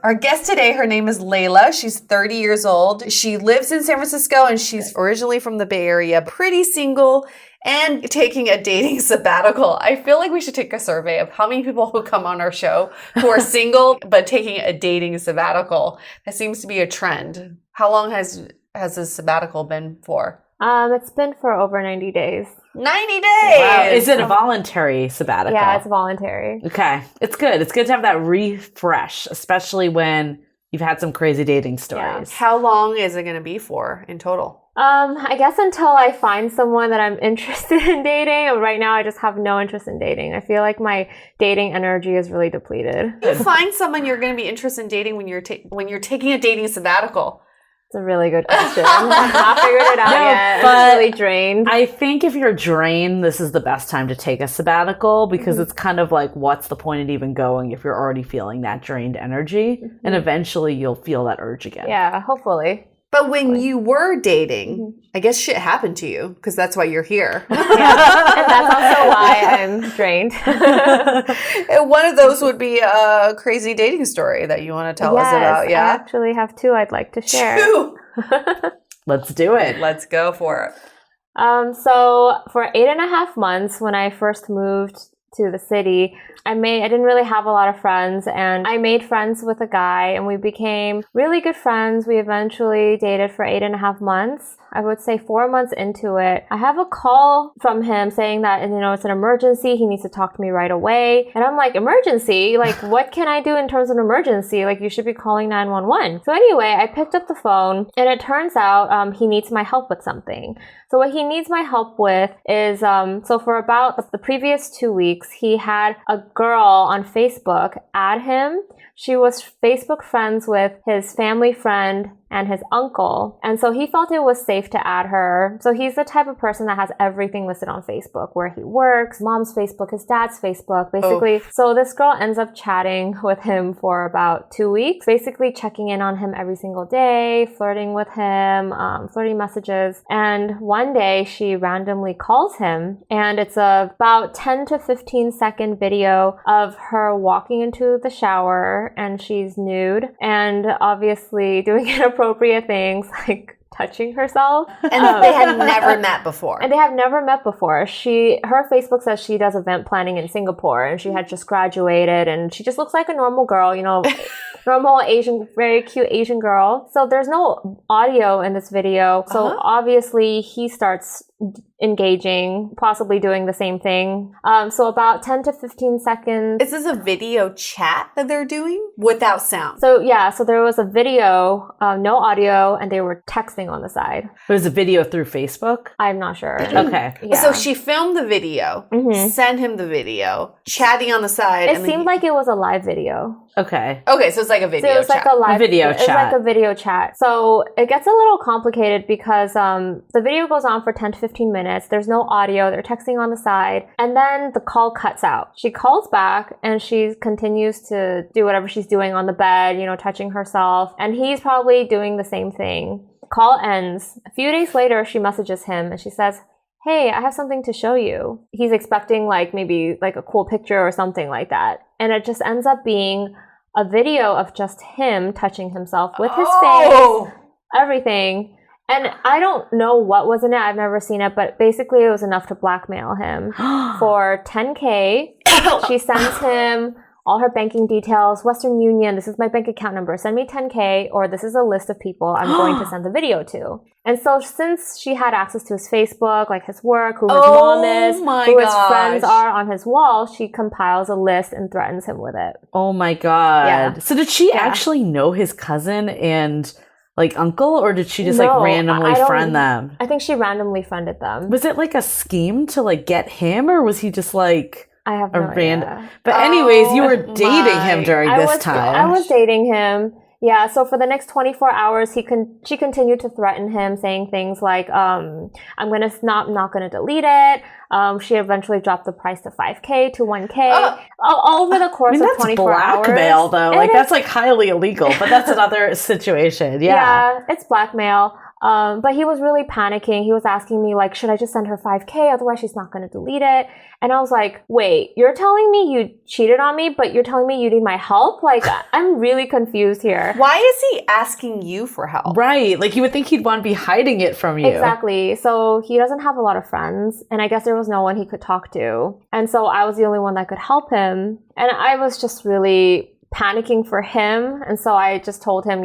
Our guest today, her name is Layla. She's 30 years old. She lives in San Francisco and she's originally from the Bay Area, pretty single and taking a dating sabbatical. I feel like we should take a survey of how many people who come on our show who are single but taking a dating sabbatical. That seems to be a trend. How long has this sabbatical been for? It's been for over 90 days. 90 days! Wow. Is it a voluntary sabbatical? Yeah, it's voluntary. Okay. It's good. It's good to have that refresh, especially when you've had some crazy dating stories. How long is it going to be for in total? I guess until I find someone that I'm interested in dating. Right now, I just have no interest in dating. I feel like my dating energy is really depleted. You find someone you're going to be interested in dating when you're taking a dating sabbatical. It's a really good question. I've not figured it out yet. but I'm really drained. I think if you're drained, this is the best time to take a sabbatical because it's kind of like, what's the point of even going if you're already feeling that drained energy? And eventually you'll feel that urge again. Yeah, hopefully. But when you were dating, I guess shit happened to you because that's why you're here. Yeah, and that's also why I'm drained. And one of those would be a crazy dating story that you want to tell us about. Yeah, I actually have 2 I'd like to share. 2. Let's do it. Let's go for it. So for 8.5 months, when I first moved to the city, I didn't really have a lot of friends, and I made friends with a guy and we became really good friends. We eventually dated for 8.5 months. I would say 4 months into it, I have a call from him saying that, it's an emergency. He needs to talk to me right away. And I'm like, emergency? Like, what can I do in terms of an emergency? Like, you should be calling 911. So anyway, I picked up the phone and it turns out he needs my help with something. So what he needs my help with is, so for about the previous 2 weeks, he had a girl on Facebook add him. She was Facebook friends with his family friend and his uncle. And so he felt it was safe to add her. So he's the type of person that has everything listed on Facebook, where he works, mom's Facebook, his dad's Facebook, basically. Oh. So this girl ends up chatting with him for about 2 weeks, basically checking in on him every single day, flirting with him, flirting messages. And one day she randomly calls him, and it's about 10 to 15 second video of her walking into the shower, and she's nude and obviously doing inappropriate things like touching herself. And they had never met before. And they have never met before. Her Facebook says she does event planning in Singapore, and she had just graduated, and she just looks like a normal girl, normal Asian, very cute Asian girl. So there's no audio in this video. So obviously he starts engaging, possibly doing the same thing. So about 10 to 15 seconds. Is this a video chat that they're doing without sound? So yeah, so there was a video, no audio, and they were texting on the side. It was a video through Facebook? I'm not sure. Okay. Yeah. So she filmed the video, sent him the video, chatting on the side. It seemed like it was a live video. Okay. Okay, so it's like a video chat. So it was like a live video chat. It's like a video chat. So it gets a little complicated because the video goes on for 10 to 15 minutes. There's no audio. They're texting on the side. And then the call cuts out. She calls back and she continues to do whatever she's doing on the bed, touching herself. And he's probably doing the same thing. Call ends. A few days later, she messages him and she says, "Hey, I have something to show you." He's expecting maybe a cool picture or something like that. And it just ends up being a video of just him touching himself with his face, everything. And I don't know what was in it. I've never seen it, but basically it was enough to blackmail him for $10K. She sends him all her banking details, Western Union, this is my bank account number, send me 10K, or this is a list of people I'm going to send the video to. And so since she had access to his Facebook, like his work, who his mom is, who his friends are on his wall, she compiles a list and threatens him with it. Oh my God. Yeah. So did she actually know his cousin and like uncle, or did she just like randomly friend them? I think she randomly friended them. Was it like a scheme to like get him, or was he just like I have no idea. But anyways, you were dating him during this time. I was dating him. Yeah, so for the next 24 hours, she continued to threaten him, saying things like, I'm not gonna delete it. She eventually dropped the price to 5K to 1K all over the course of 24 hours. That's blackmail, though. Like, that's like highly illegal, but that's another situation. Yeah, it's blackmail. But he was really panicking. He was asking me, like, should I just send her 5K? Otherwise, she's not going to delete it. And I was like, wait, you're telling me you cheated on me, but you're telling me you need my help? Like, I'm really confused here. Why is he asking you for help? Right. Like, you would think he'd want to be hiding it from you. Exactly. So he doesn't have a lot of friends. And I guess there was no one he could talk to. And so I was the only one that could help him. And I was just really panicking for him. And so I just told him,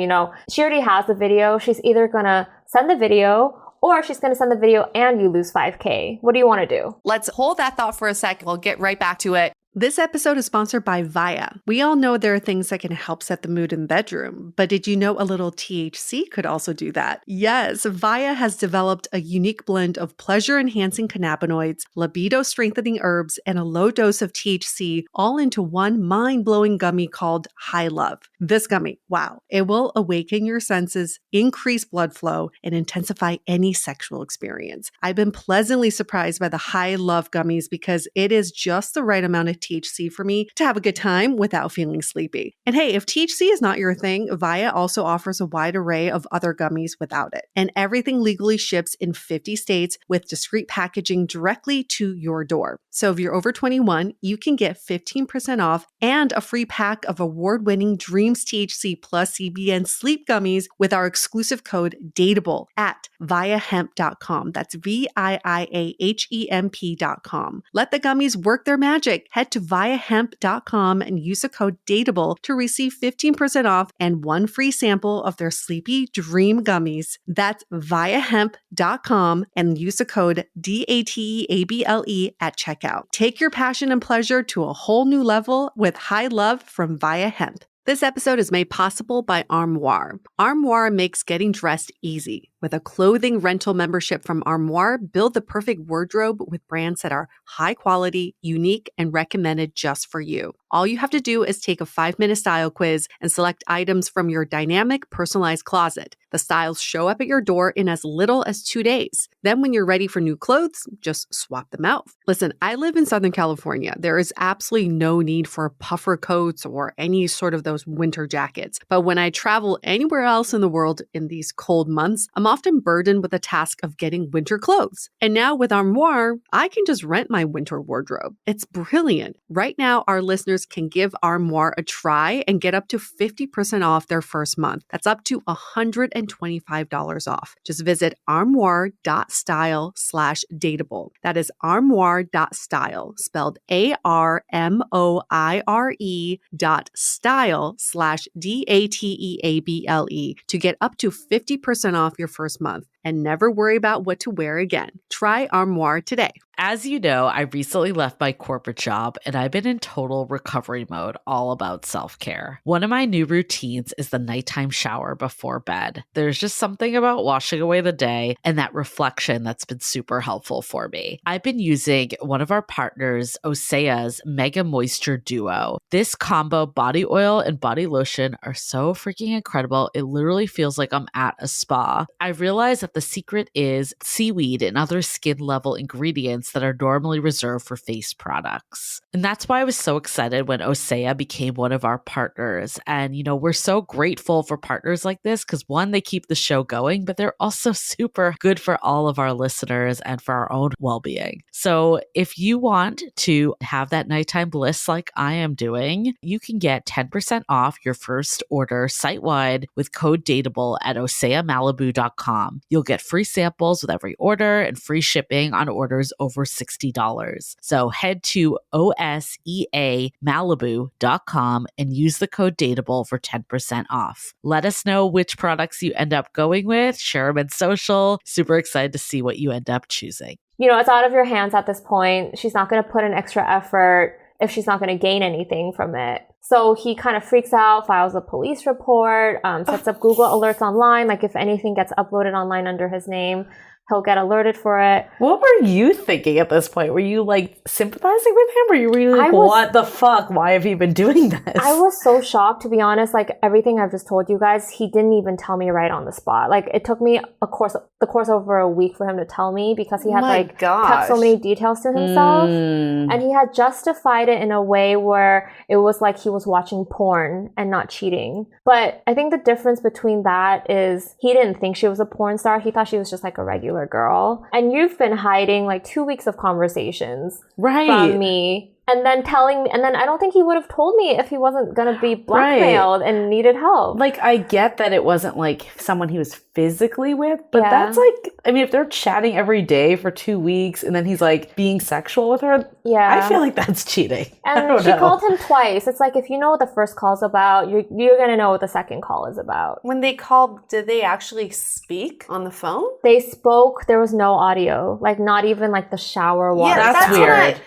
she already has the video. She's either going to send the video, or she's going to send the video and you lose 5K. What do you want to do? Let's hold that thought for a second. We'll get right back to it. This episode is sponsored by Via. We all know there are things that can help set the mood in the bedroom, but did you know a little THC could also do that? Yes, Via has developed a unique blend of pleasure-enhancing cannabinoids, libido-strengthening herbs, and a low dose of THC all into one mind-blowing gummy called High Love. This gummy, wow, it will awaken your senses, increase blood flow, and intensify any sexual experience. I've been pleasantly surprised by the High Love gummies because it is just the right amount of THC for me to have a good time without feeling sleepy. And hey, if THC is not your thing, Via also offers a wide array of other gummies without it. And everything legally ships in 50 states with discreet packaging directly to your door. So if you're over 21, you can get 15% off and a free pack of award-winning Dreams THC plus CBN sleep gummies with our exclusive code DATEABLE at viahemp.com. That's VIIAHEMP.com. Let the gummies work their magic. Head to viahemp.com and use the code DATEABLE to receive 15% off and one free sample of their Sleepy Dream gummies. That's viahemp.com and use the code DATEABLE at checkout. Take your passion and pleasure to a whole new level with High Love from Via Hemp. This episode is made possible by Armoire. Armoire makes getting dressed easy. With a clothing rental membership from Armoire, build the perfect wardrobe with brands that are high quality, unique, and recommended just for you. All you have to do is take a 5-minute style quiz and select items from your dynamic, personalized closet. The styles show up at your door in as little as 2 days. Then when you're ready for new clothes, just swap them out. Listen, I live in Southern California. There is absolutely no need for puffer coats or any sort of those winter jackets. But when I travel anywhere else in the world in these cold months, I'm often burdened with the task of getting winter clothes. And now with Armoire, I can just rent my winter wardrobe. It's brilliant. Right now, our listeners can give Armoire a try and get up to 50% off their first month. That's up to $125 off. Just visit armoire.style/dateable. That is armoire.style, spelled ARMOIRE.style/DATEABLE to get up to 50% off your first month and never worry about what to wear again. Try Armoire today. As you know, I recently left my corporate job and I've been in total recovery mode, all about self-care. One of my new routines is the nighttime shower before bed. There's just something about washing away the day and that reflection that's been super helpful for me. I've been using one of our partners, Osea's Mega Moisture Duo. This combo body oil and body lotion are so freaking incredible. It literally feels like I'm at a spa. I realized that the secret is seaweed and other skin level ingredients that are normally reserved for face products. And that's why I was so excited when Osea became one of our partners. And, we're so grateful for partners like this because one, they keep the show going, but they're also super good for all of our listeners and for our own well-being. So if you want to have that nighttime bliss like I am doing, you can get 10% off your first order site-wide with code DATEABLE at OseaMalibu.com. You'll You'll get free samples with every order and free shipping on orders over $60. So head to OSEAMalibu.com and use the code DATEABLE for 10% off. Let us know which products you end up going with. Share them in social. Super excited to see what you end up choosing. You know, it's out of your hands at this point. She's not going to put in extra effort if she's not going to gain anything from it. So he kind of freaks out, files a police report, sets up Google alerts online. Like if anything gets uploaded online under his name, he'll get alerted for it. What were you thinking at this point? Were you like sympathizing with him? Or you were like, what the fuck? Why have you been doing this? I was so shocked, to be honest. Like everything I've just told you guys, he didn't even tell me right on the spot. Like it took me the course over a week for him to tell me because he had kept so many details to himself. And he had justified it in a way where it was like he was watching porn and not cheating. But I think the difference between that is he didn't think she was a porn star. He thought she was just like a regular girl. And you've been hiding like 2 weeks of conversations from me. And then I don't think he would have told me if he wasn't going to be blackmailed and needed help. Like, I get that it wasn't like someone he was physically with, but that's like, I mean, if they're chatting every day for 2 weeks and then he's like being sexual with her, I feel like that's cheating. And she called him twice. It's like, if you know what the first call's about, you're going to know what the second call is about. When they called, did they actually speak on the phone? They spoke. There was no audio. Like, not even like the shower water. Yeah, that's weird.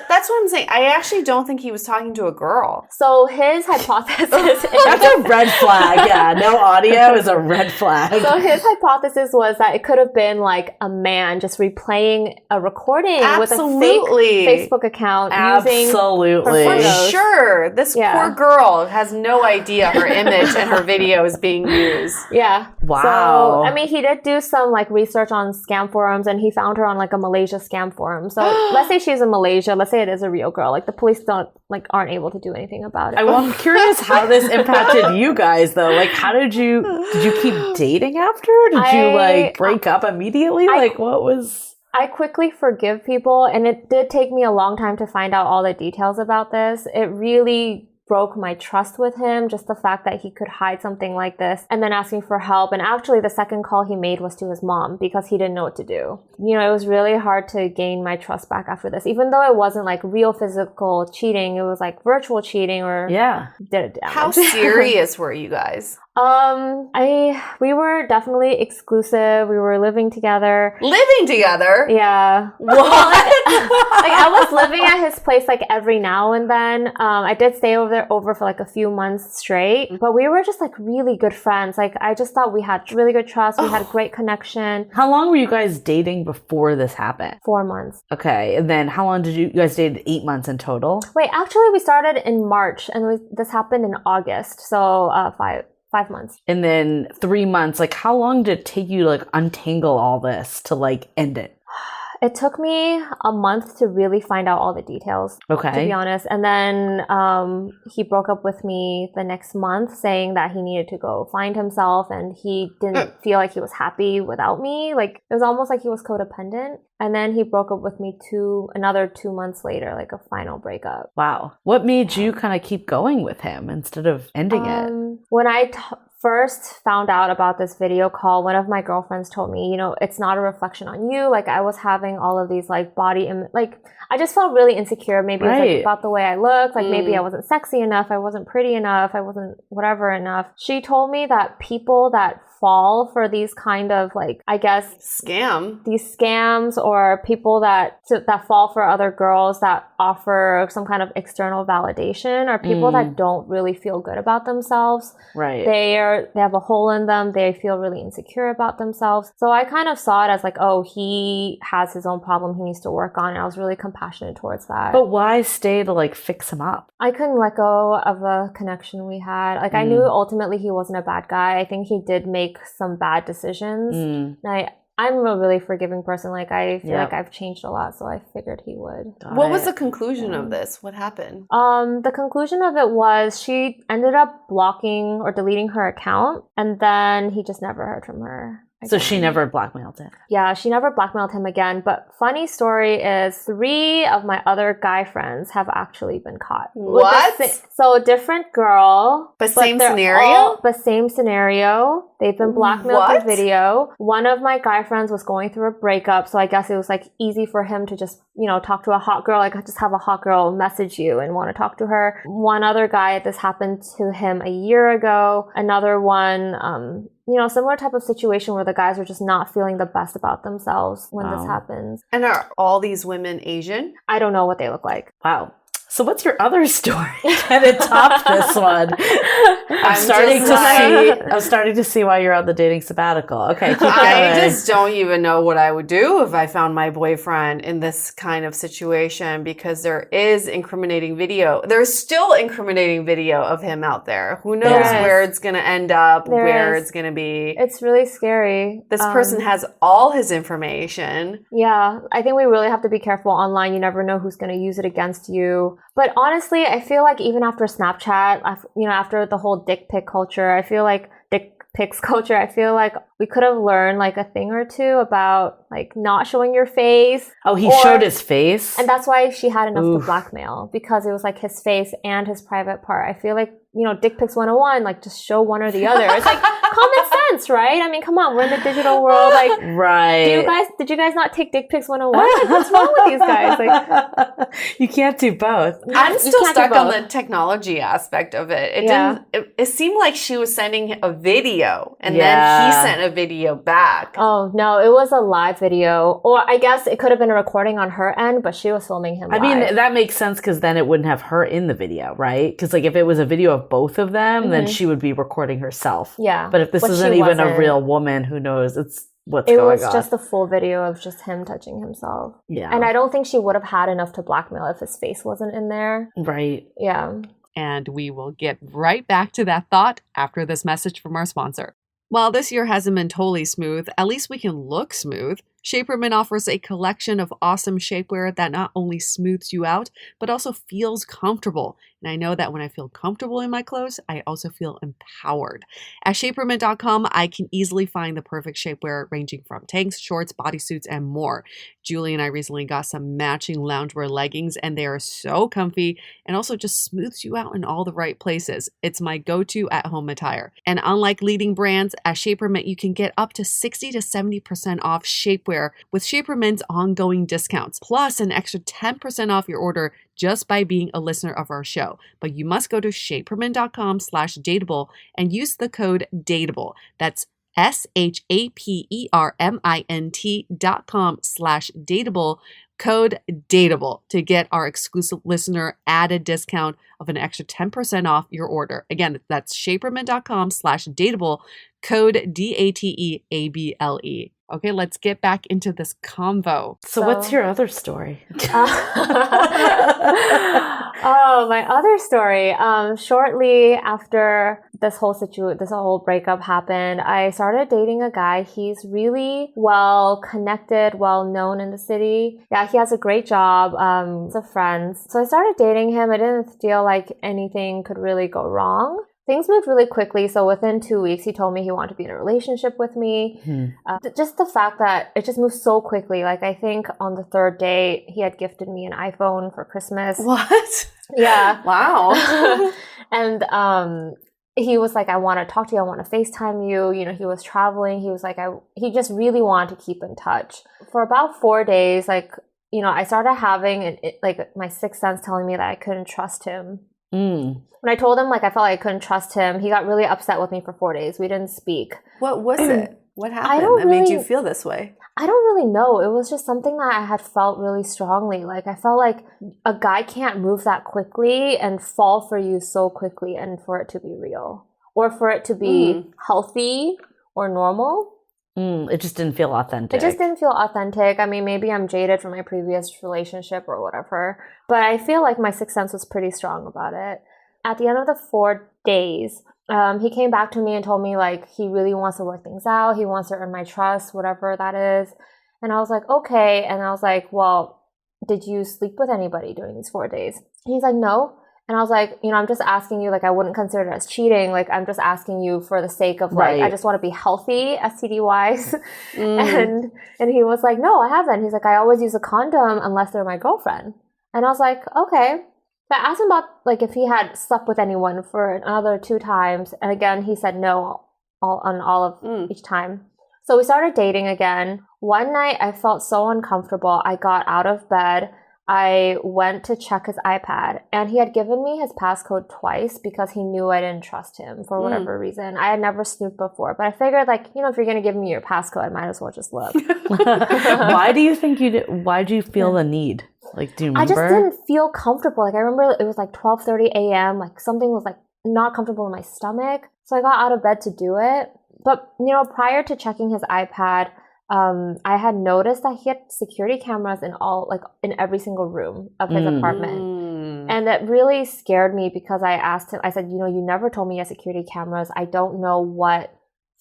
That's what I'm saying. I actually don't think he was talking to a girl. So his hypothesis That's a red flag. Yeah, no audio is a red flag. So his hypothesis was that it could have been like a man just replaying a recording with a fake Facebook account using her photos. For sure. This poor girl has no idea her image and her video is being used. Yeah. Wow. So, I mean, he did do some like research on scam forums and he found her on like a Malaysia scam forum. So let's say she's in Malaysia. Let's say it is a real girl. Like the police aren't able to do anything about it. I'm curious how this impacted you guys though. Like, how did you keep dating after? Did you like break up immediately? I quickly forgive people, and it did take me a long time to find out all the details about this. It really broke my trust with him, just the fact that he could hide something like this and then asking for help. And actually the second call he made was to his mom because he didn't know what to do. You know, it was really hard to gain my trust back after this, even though it wasn't like real physical cheating. It was like virtual cheating or did it damage. How serious were you guys? We were definitely exclusive. We were living together. Living together? Yeah. What? Like I was living at his place like every now and then. I did stay over for like a few months straight, but we were just like really good friends. Like I just thought we had really good trust. We had a great connection. How long were you guys dating before this happened? 4 months. Okay. And then how long did you guys dated? 8 months in total? Wait, actually we started in March and this happened in August. So 5 months. And then 3 months, like how long did it take you to like untangle all this to like end it? It took me a month to really find out all the details, to be honest. And then he broke up with me the next month saying that he needed to go find himself and he didn't feel like he was happy without me. Like it was almost like he was codependent. And then he broke up with me another 2 months later, like a final breakup. Wow. What made you kind of keep going with him instead of ending it? When I first found out about this video call, one of my girlfriends told me, you know, it's not a reflection on you. Like I was having all of these like I just felt really insecure. Maybe it was like about the way I looked. Like maybe I wasn't sexy enough. I wasn't pretty enough. I wasn't whatever enough. She told me that people that fall for these kind of like, I guess, these scams or people that fall for other girls that offer some kind of external validation are people that don't really feel good about themselves. Right. They have a hole in them. They feel really insecure about themselves. So I kind of saw it as like, oh, he has his own problem he needs to work on. And I was really compassionate towards that. But why stay to like fix him up? I couldn't let go of the connection we had. Like I knew ultimately he wasn't a bad guy. I think he did make some bad decisions. And I'm a really forgiving person. Like I feel like I've changed a lot, so I figured he would. What was the conclusion of this? What happened? The conclusion of it was she ended up blocking or deleting her account, and then he just never heard from her. So she never blackmailed him. Yeah, she never blackmailed him again. But funny story is 3 of my other guy friends have actually been caught. What? So a different girl. But same scenario? But same scenario. They've been blackmailed through video. One of my guy friends was going through a breakup. So I guess it was like easy for him to just, talk to a hot girl. Like just have a hot girl message you and want to talk to her. One other guy, this happened to him a year ago. Another one, similar type of situation where the guys are just not feeling the best about themselves when this happens. And are all these women Asian? I don't know what they look like. Wow. So what's your other story? Can it top this one? I'm starting to see why you're on the dating sabbatical. Okay, keep going. I just don't even know what I would do if I found my boyfriend in this kind of situation, because there is incriminating video. There's still incriminating video of him out there. Who knows where it's going to end up, where it's going to be. It's really scary. This person has all his information. Yeah, I think we really have to be careful online. You never know who's going to use it against you. But honestly, I feel like even after Snapchat, after the whole dick pic culture, I feel like we could have learned like a thing or two about like not showing your face. Oh, he showed his face? And that's why she had enough to blackmail, because it was like his face and his private part. I feel like, dick pics 101, like just show one or the other. It's like common sense, right? I mean, come on, we're in the digital world. Like, right. Did you guys not take dick pics 101? Like, what's wrong with these guys? Like, you can't do both. I'm still stuck on the technology aspect of it. It seemed like she was sending a video and then he sent a video back. Oh, no, it was a live video. Or I guess it could have been a recording on her end, but she was filming him live. I mean, that makes sense, because then it wouldn't have her in the video, right? Because like if it was a video of both of them, then she would be recording herself. Yeah. But if this isn't even a real woman, who knows what's going on. It was just a full video of just him touching himself. Yeah. And I don't think she would have had enough to blackmail if his face wasn't in there. Right. Yeah. And we will get right back to that thought after this message from our sponsor. While this year hasn't been totally smooth, at least we can look smooth. Shaperman offers a collection of awesome shapewear that not only smooths you out, but also feels comfortable. And I know that when I feel comfortable in my clothes, I also feel empowered. At shaperman.com, I can easily find the perfect shapewear ranging from tanks, shorts, bodysuits, and more. Julie and I recently got some matching loungewear leggings, and they are so comfy and also just smooths you out in all the right places. It's my go-to at-home attire. And unlike leading brands, at Shaperman, you can get up to 60 to 70% off shapewear with Shaperman's ongoing discounts, plus an extra 10% off your order just by being a listener of our show. But you must go to shaperman.com/dateable and use the code DATEABLE. That's SHAPERMINT.com/dateable, code DATEABLE, to get our exclusive listener added discount of an extra 10% off your order. Again, that's shaperman.com/dateable, code DATEABLE. Okay, let's get back into this convo. So what's your other story? Oh, my other story. Shortly after this whole breakup happened, I started dating a guy. He's really well connected, well known in the city. Yeah, he has a great job. He's a friend. So I started dating him. I didn't feel like anything could really go wrong. Things moved really quickly. So within 2 weeks, he told me he wanted to be in a relationship with me. Just the fact that it just moved so quickly. Like, I think on the 3rd day, he had gifted me an iPhone for Christmas. What? Yeah. Wow. And he was like, I want to talk to you. I want to FaceTime you. He was traveling. He was like, he just really wanted to keep in touch. For about 4 days, I started having my sixth sense telling me that I couldn't trust him. When I told him, I felt like I couldn't trust him, he got really upset with me for 4 days. We didn't speak. What was it? What happened that made you feel this way? I don't really know. It was just something that I had felt really strongly. Like, I felt like a guy can't move that quickly and fall for you so quickly and for it to be real. Or for it to be healthy or normal. It just didn't feel authentic. It just didn't feel authentic. I mean, maybe I'm jaded from my previous relationship or whatever. But I feel like my sixth sense was pretty strong about it. At the end of the 4 days, he came back to me and told me, he really wants to work things out. He wants to earn my trust, whatever that is. And I was like, okay. And I was like, well, did you sleep with anybody during these 4 days? And he's like, no. And I was like, I'm just asking you, like, I wouldn't consider it as cheating. Like, I'm just asking you for the sake of, like, I just want to be healthy, STD-wise. And he was like, no, I haven't. He's like, I always use a condom unless they're my girlfriend. And I was like, okay. So I asked him about, like, if he had slept with anyone for another 2 times. And again, he said no on all of each time. So we started dating again. One night, I felt so uncomfortable. I got out of bed. I went to check his iPad, and he had given me his passcode twice because he knew I didn't trust him for whatever reason. I had never snooped before, but I figured, like, if you're going to give me your passcode, I might as well just look. Why do you think why do you feel the need? Like, do you remember? I just didn't feel comfortable. Like, I remember it was like 12:30 a.m. Like, something was, like, not comfortable in my stomach. So I got out of bed to do it. But, prior to checking his iPad, I had noticed that he had security cameras in every single room of his apartment. And that really scared me because I asked him, I said, you never told me you had security cameras. I don't know what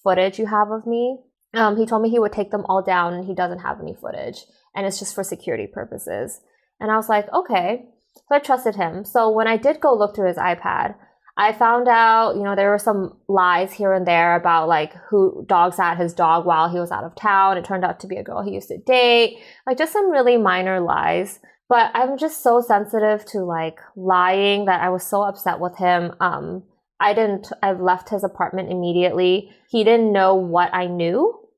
footage you have of me. He told me he would take them all down and he doesn't have any footage. And it's just for security purposes. And I was like, okay. So I trusted him. So when I did go look through his iPad, I found out, there were some lies here and there about, like, who dog sat his dog while he was out of town. It turned out to be a girl he used to date, like, just some really minor lies. But I'm just so sensitive to, like, lying that I was so upset with him. I left his apartment immediately. He didn't know what I knew.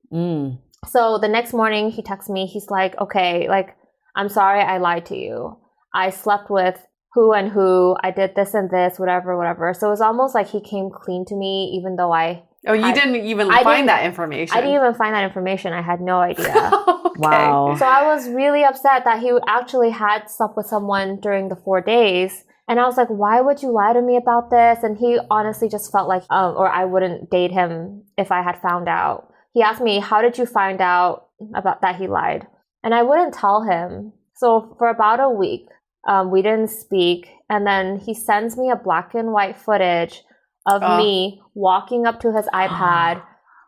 So the next morning he texts me. He's like, okay, like, I'm sorry I lied to you. I slept with who and who, I did this and this, whatever. So it was almost like he came clean to me, even though you didn't even find that information. I didn't even find that information. I had no idea. Okay. Wow. So I was really upset that he actually had slept with someone during the 4 days. And I was like, why would you lie to me about this? And he honestly just felt like, or I wouldn't date him if I had found out. He asked me, how did you find out about that he lied? And I wouldn't tell him. So for about a week, we didn't speak, and then he sends me a black and white footage of me walking up to his iPad,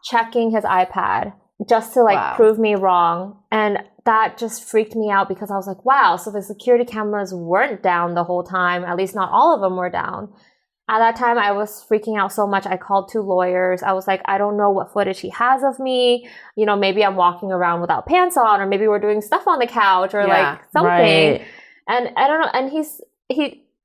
checking his iPad, just to, like, prove me wrong. And that just freaked me out because I was like, wow, so the security cameras weren't down the whole time. At least not all of them were down. At that time, I was freaking out so much. I called 2 lawyers. I was like, I don't know what footage he has of me. Maybe I'm walking around without pants on, or maybe we're doing stuff on the couch, or like something. Right. And I don't know. And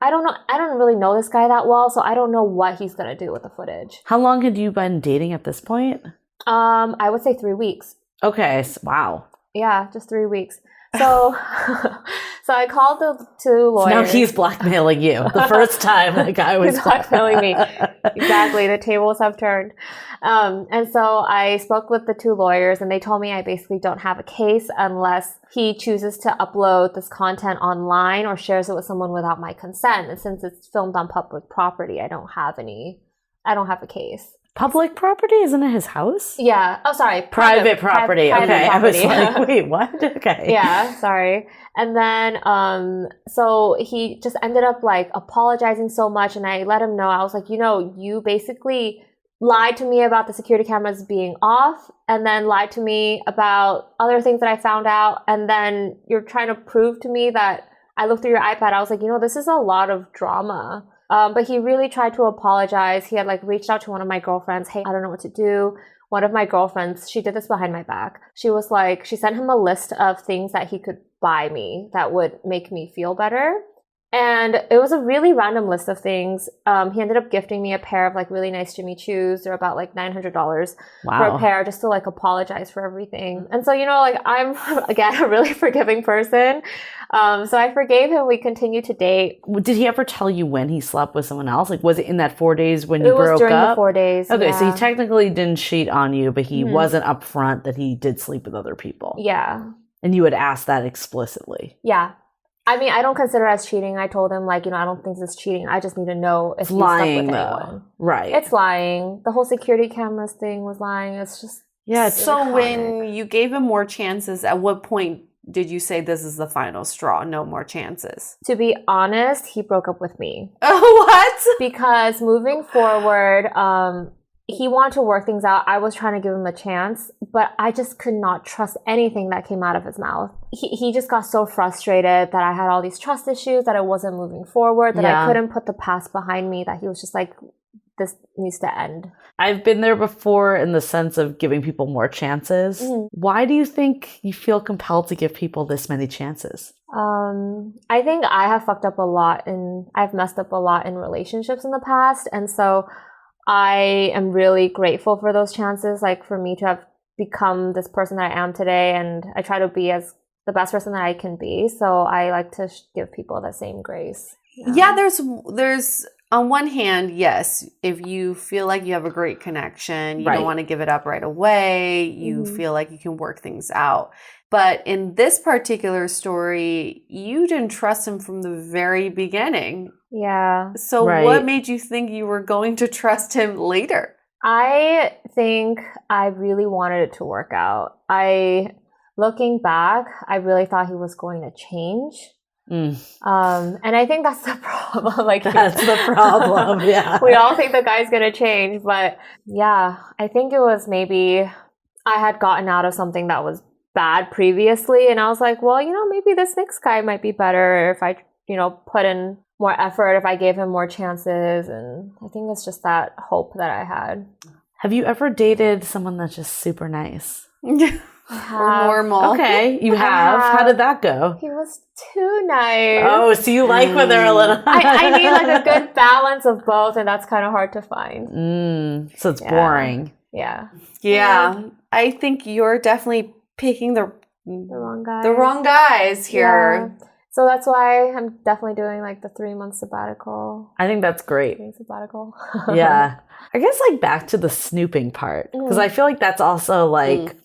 I don't know. I don't really know this guy that well, so I don't know what he's going to do with the footage. How long had you been dating at this point? I would say 3 weeks. Okay. Wow. Yeah, just 3 weeks. So, so I called the 2 lawyers. So now he's blackmailing you. The first time the guy was blackmailing me. Exactly. The tables have turned. And so I spoke with the 2 lawyers, and they told me I basically don't have a case unless he chooses to upload this content online or shares it with someone without my consent. And since it's filmed on public property, I don't have a case. Public property? Isn't it his house? Yeah. Oh, sorry. Private property. Private Okay. property. I was like, wait, what? Okay. Yeah. Sorry. And then, so he just ended up, like, apologizing so much. And I let him know, I was like, you basically lied to me about the security cameras being off, and then lied to me about other things that I found out. And then you're trying to prove to me that I looked through your iPad. I was like, this is a lot of drama. But he really tried to apologize. He had, like, reached out to one of my girlfriends. Hey, I don't know what to do. One of my girlfriends, she did this behind my back. She was like, she sent him a list of things that he could buy me that would make me feel better. And it was a really random list of things. He ended up gifting me a pair of, like, really nice Jimmy Choos. They're about, like, $900 for a pair, just to, like, apologize for everything. And so, like, I'm, again, a really forgiving person. So I forgave him. We continued to date. Did he ever tell you when he slept with someone else? Like, was it in that 4 days when you broke up? It was during the 4 days. Okay, yeah. so he technically didn't cheat on you, but he wasn't upfront that he did sleep with other people. Yeah. And you had asked that explicitly. Yeah. I mean, I don't consider it as cheating. I told him, like, I don't think this is cheating. I just need to know if it's you lying, slept with anyone. Right. It's lying. The whole security cameras thing was lying. It's just... Yeah. So when you gave him more chances, at what point did you say this is the final straw? No more chances. To be honest, he broke up with me. What? Because moving forward, he wanted to work things out. I was trying to give him a chance, but I just could not trust anything that came out of his mouth. He just got so frustrated that I had all these trust issues, that I wasn't moving forward, that I couldn't put the past behind me, that he was just like, this needs to end. I've been there before in the sense of giving people more chances. Why do you think you feel compelled to give people this many chances? I think I have fucked up a lot I've messed up a lot in relationships in the past. And so I am really grateful for those chances, like for me to have become this person that I am today. And I try to be as the best person that I can be. So I like to give people the same grace. Yeah, there's on one hand, yes, if you feel like you have a great connection, you don't want to give it up right away, you feel like you can work things out. But in this particular story, you didn't trust him from the very beginning. Yeah. So what made you think you were going to trust him later? I think I really wanted it to work out. Looking back, I really thought he was going to change. And I think that's the problem. Like, that's the problem. Yeah. We all think the guy's going to change, but yeah, I think it was maybe I had gotten out of something that was bad previously. And I was like, well, maybe this next guy might be better if I, put in more effort, if I gave him more chances. And I think it's just that hope that I had. Have you ever dated someone that's just super nice? Or normal. Okay, you have. How did that go? He was too nice. Oh, so you like when they're a little... I need like a good balance of both, and that's kind of hard to find. So it's boring. Yeah. I think you're definitely picking the wrong guys. The wrong guys here. Yeah. So that's why I'm definitely doing like the 3-month sabbatical. I think that's great. Sabbatical. Yeah. I guess like back to the snooping part, because I feel like that's also like...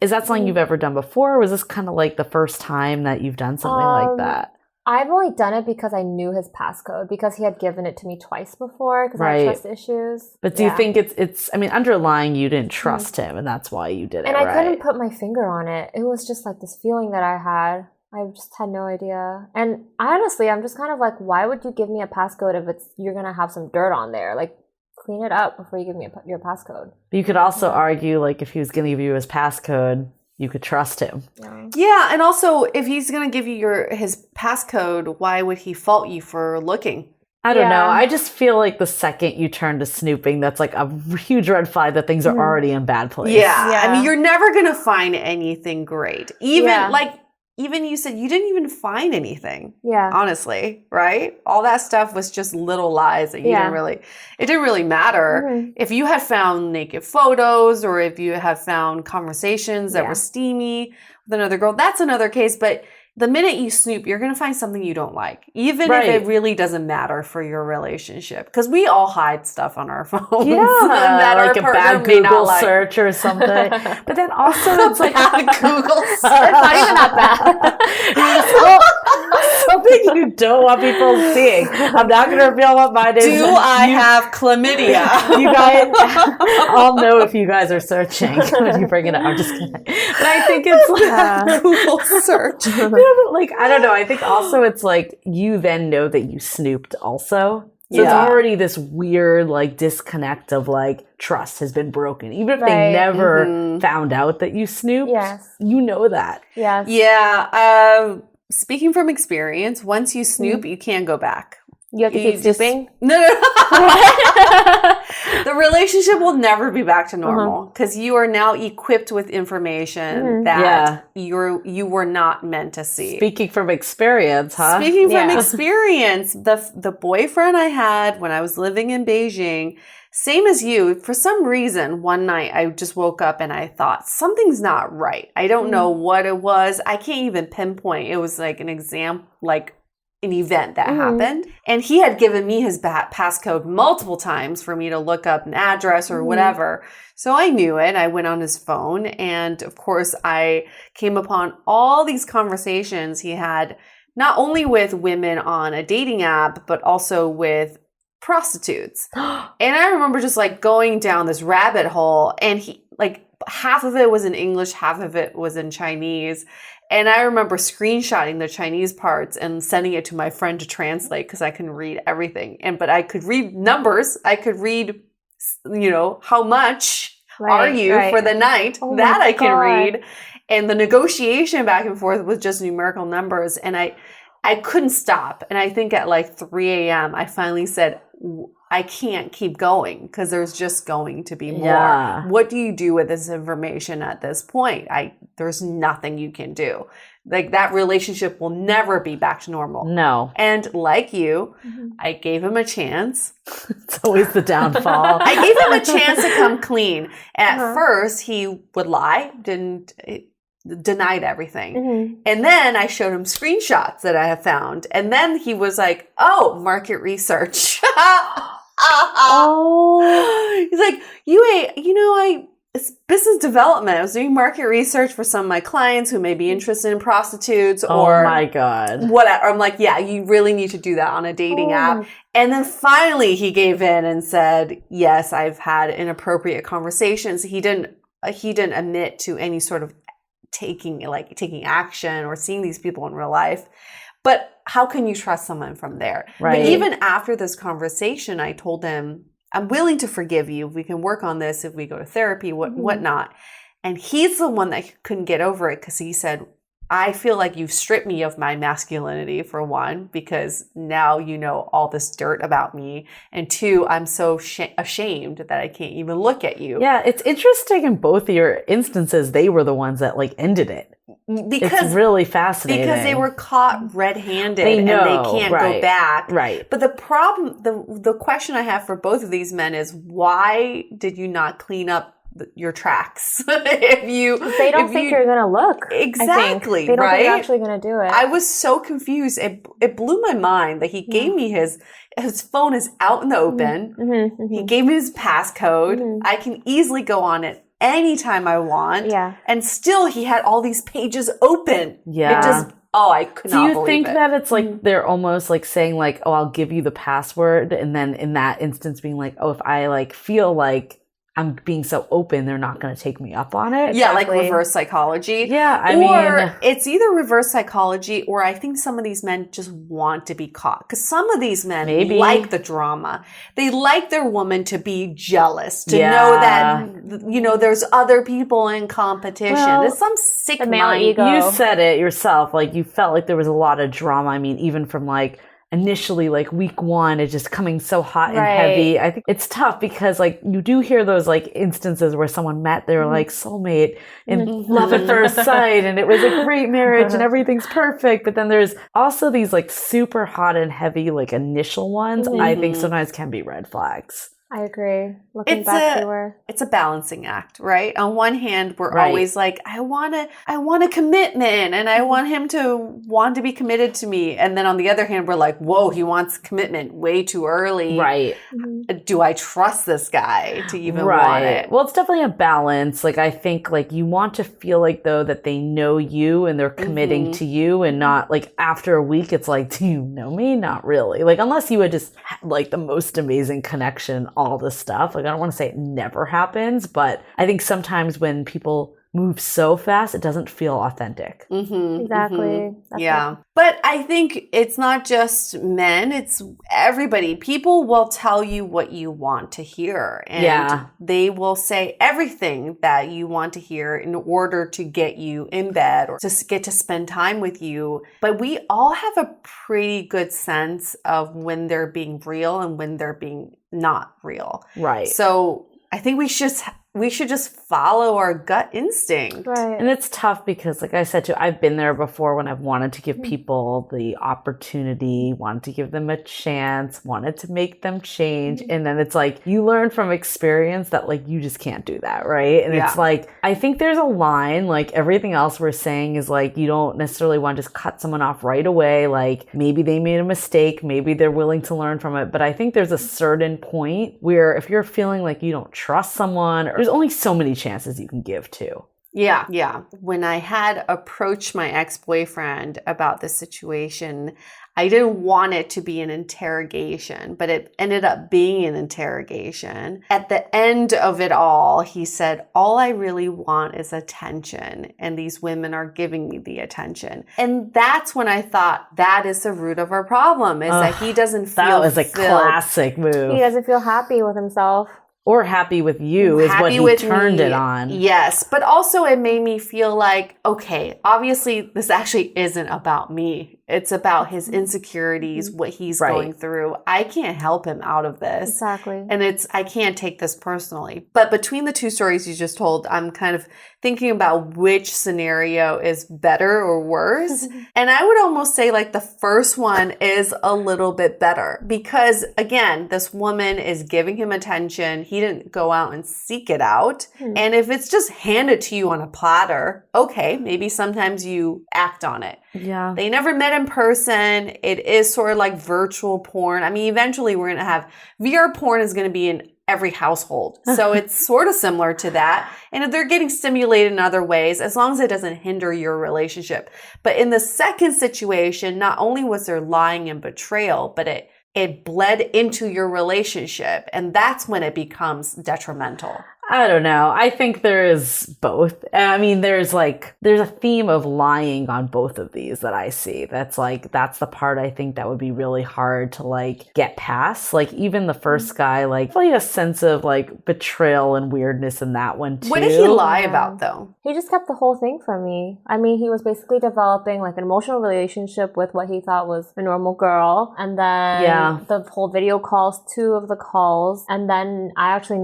Is that something you've ever done before? Or was this kind of like the first time that you've done something like that? I've only done it because I knew his passcode, because he had given it to me twice before, because I had trust issues. But do you think it's, I mean, underlying you didn't trust him and that's why you did it, and I couldn't put my finger on it. It was just like this feeling that I had. I just had no idea. And honestly, I'm just kind of like, why would you give me a passcode if you're going to have some dirt on there? Like, clean it up before you give me your passcode. But you could also argue, like, if he was going to give you his passcode, you could trust him. Yeah, and also, if he's going to give you his passcode, why would he fault you for looking? I don't know. I just feel like the second you turn to snooping, that's like a huge red flag that things are already in bad place. Yeah. I mean, you're never going to find anything great. Even you said you didn't even find anything. Yeah. Honestly, right? All that stuff was just little lies that it didn't really matter. If you had found naked photos or if you had found conversations that were steamy with another girl, that's another case. But the minute you snoop, you're going to find something you don't like, even if it really doesn't matter for your relationship. Because we all hide stuff on our phones. Yeah, that like a bad Google search or something. But then also it's like a Google search. It's not even that bad. Something you don't want people seeing. I'm not going to reveal what mine is. Do I have chlamydia? You guys, I'll know if you guys are searching when you bring it up. I'm just kidding. But I think it's like Google search. But like, I don't know. I think also it's like you then know that you snooped also. So it's already this weird like disconnect of like trust has been broken. Even if they never found out that you snooped, you know that. Yes. Yeah. Speaking from experience, once you snoop, you can't go back. You have to keep snooping? No. The relationship will never be back to normal because you are now equipped with information that you were not meant to see. Speaking from experience, huh? Speaking from experience, the boyfriend I had when I was living in Beijing, same as you, for some reason, one night I just woke up and I thought, something's not right. I don't know what it was. I can't even pinpoint. It was like an event that happened. And he had given me his passcode multiple times for me to look up an address or whatever. So I knew it. I went on his phone. And of course, I came upon all these conversations he had, not only with women on a dating app, but also with prostitutes. And I remember just like going down this rabbit hole, and he like half of it was in English, half of it was in Chinese. And I remember screenshotting the Chinese parts and sending it to my friend to translate because I couldn't read everything. But I could read numbers. I could read how much are Right, you right. for the night? Oh That my I can God. read. And the negotiation back and forth was just numerical numbers. And I couldn't stop. And I think at like 3 a.m., I finally said, I can't keep going because there's just going to be more. Yeah. What do you do with this information at this point? There's nothing you can do. Like that relationship will never be back to normal. No. And like you, I gave him a chance. It's always the downfall. I gave him a chance to come clean. And at first he would lie, denied everything. And then I showed him screenshots that I have found. And then he was like, oh, market research. Oh. He's like, it's business development. I was doing market research for some of my clients who may be interested in prostitutes or Oh my God. whatever. I'm like, yeah, you really need to do that on a dating app. And then finally he gave in and said, yes, I've had inappropriate conversations. He didn't admit to any sort of taking action or seeing these people in real life. But how can you trust someone from there? Right. But even after this conversation, I told him, I'm willing to forgive you if we can work on this, if we go to therapy, whatnot. And he's the one that couldn't get over it because he said, I feel like you've stripped me of my masculinity, for one, because now you know all this dirt about me. And two, I'm so ashamed that I can't even look at you. Yeah, it's interesting in both of your instances, they were the ones that like ended it. Because it's really fascinating. Because they were caught red-handed They know, and they can't go back. Right. But the problem, the question I have for both of these men is, why did you not clean up your tracks? They don't think you're going to look. Exactly. They don't right? think you're actually going to do it. I was so confused. It blew my mind that he gave me his phone is out in the open. He gave me his passcode. I can easily go on it anytime I want. Yeah. And still he had all these pages open. Yeah. It just, I could not believe it. Do you think that it's like they're almost like saying like, oh, I'll give you the password, and then in that instance being like, oh, if I like feel like I'm being so open, they're not going to take me up on it? Yeah, like reverse psychology. Yeah, I mean, mean, it's either reverse psychology or I think some of these men just want to be caught. Because some of these men like the drama. They like their woman to be jealous, to know that, there's other people in competition. Well, there's some sick the male mind. ego. You said it yourself. Like, you felt like there was a lot of drama. I mean, even from like initially like week one, it's just coming so hot and heavy. I think it's tough because like you do hear those like instances where someone met their like soulmate and love at first sight and it was a great marriage and everything's perfect. But then there's also these like super hot and heavy like initial ones I think sometimes can be red flags. I agree. Looking back, they were. It's a balancing act, right? On one hand, we're always like, I want a commitment and I want him to want to be committed to me. And then on the other hand, we're like, whoa, he wants commitment way too early. Right. Do I trust this guy to even want it? Well, it's definitely a balance. Like, I think like you want to feel like though that they know you and they're committing to you and not like after a week, it's like, do you know me? Not really. Like, unless you had just had like the most amazing connection, all this stuff. Like, I don't want to say it never happens, but I think sometimes when people move so fast, it doesn't feel authentic. Exactly. Yeah. But I think it's not just men, it's everybody. People will tell you what you want to hear. And they will say everything that you want to hear in order to get you in bed or to get to spend time with you. But we all have a pretty good sense of when they're being real and when they're being not real. Right. So I think we should just follow our gut instinct. Right. And it's tough because, like I said too, I've been there before when I've wanted to give people the opportunity, wanted to give them a chance, wanted to make them change. And then it's like, you learn from experience that like, you just can't do that. Right. And it's like, I think there's a line, like everything else we're saying is like, you don't necessarily want to just cut someone off right away. Like maybe they made a mistake, maybe they're willing to learn from it. But I think there's a certain point where if you're feeling like you don't trust someone, or there's only so many chances you can give to. Yeah. When I had approached my ex-boyfriend about this situation, I didn't want it to be an interrogation, but it ended up being an interrogation. At the end of it all, he said, all I really want is attention, and these women are giving me the attention. And that's when I thought that is the root of our problem, is that he doesn't feel That was a classic move. He doesn't feel happy with himself. Or happy with you is what he turned it on. Yes. But also it made me feel like, okay, obviously this actually isn't about me. It's about his insecurities, what he's going through. I can't help him out of this. Exactly. And I can't take this personally. But between the two stories you just told, I'm kind of thinking about which scenario is better or worse. And I would almost say like the first one is a little bit better because again, this woman is giving him attention. He didn't go out and seek it out. And if it's just handed to you on a platter, okay, maybe sometimes you act on it. Yeah. They never met in person. It is sort of like virtual porn. I mean, eventually we're going to have VR porn is going to be in every household. So it's sort of similar to that. And if they're getting stimulated in other ways, as long as it doesn't hinder your relationship. But in the second situation, not only was there lying and betrayal, but it bled into your relationship. And that's when it becomes detrimental. I don't know. I think there is both. I mean, there's a theme of lying on both of these that I see. That's the part I think that would be really hard to like get past. Like even the first guy, like a sense of like betrayal and weirdness in that one too. What did he lie about though? He just kept the whole thing from me. I mean, he was basically developing like an emotional relationship with what he thought was a normal girl. And then the whole video calls, 2 of the calls. And then I actually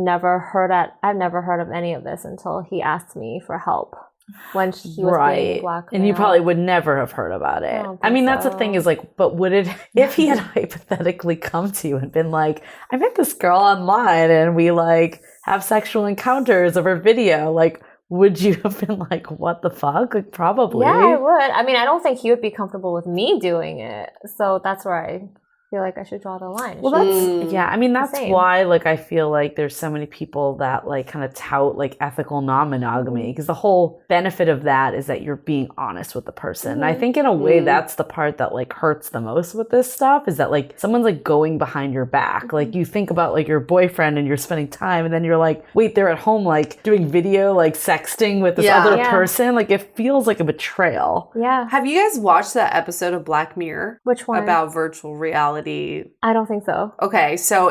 I've never heard of any of this until he asked me for help when he was being blackmailed. And you probably would never have heard about it. I mean, that's the thing is like, but would it, if he had hypothetically come to you and been like, I met this girl online and we like have sexual encounters over video, like, would you have been like, what the fuck? Like, probably. Yeah, I would. I mean, I don't think he would be comfortable with me doing it. So that's where I feel like I should draw the line. Well, that's why like I feel like there's so many people that like kind of tout like ethical non-monogamy because the whole benefit of that is that you're being honest with the person. And I think in a way that's the part that like hurts the most with this stuff is that like someone's like going behind your back. Like you think about like your boyfriend and you're spending time and then you're like, wait, they're at home like doing video, like sexting with this other person. Like it feels like a betrayal. Yeah. Have you guys watched that episode of Black Mirror? Which one? About virtual reality. I don't think so. Okay, so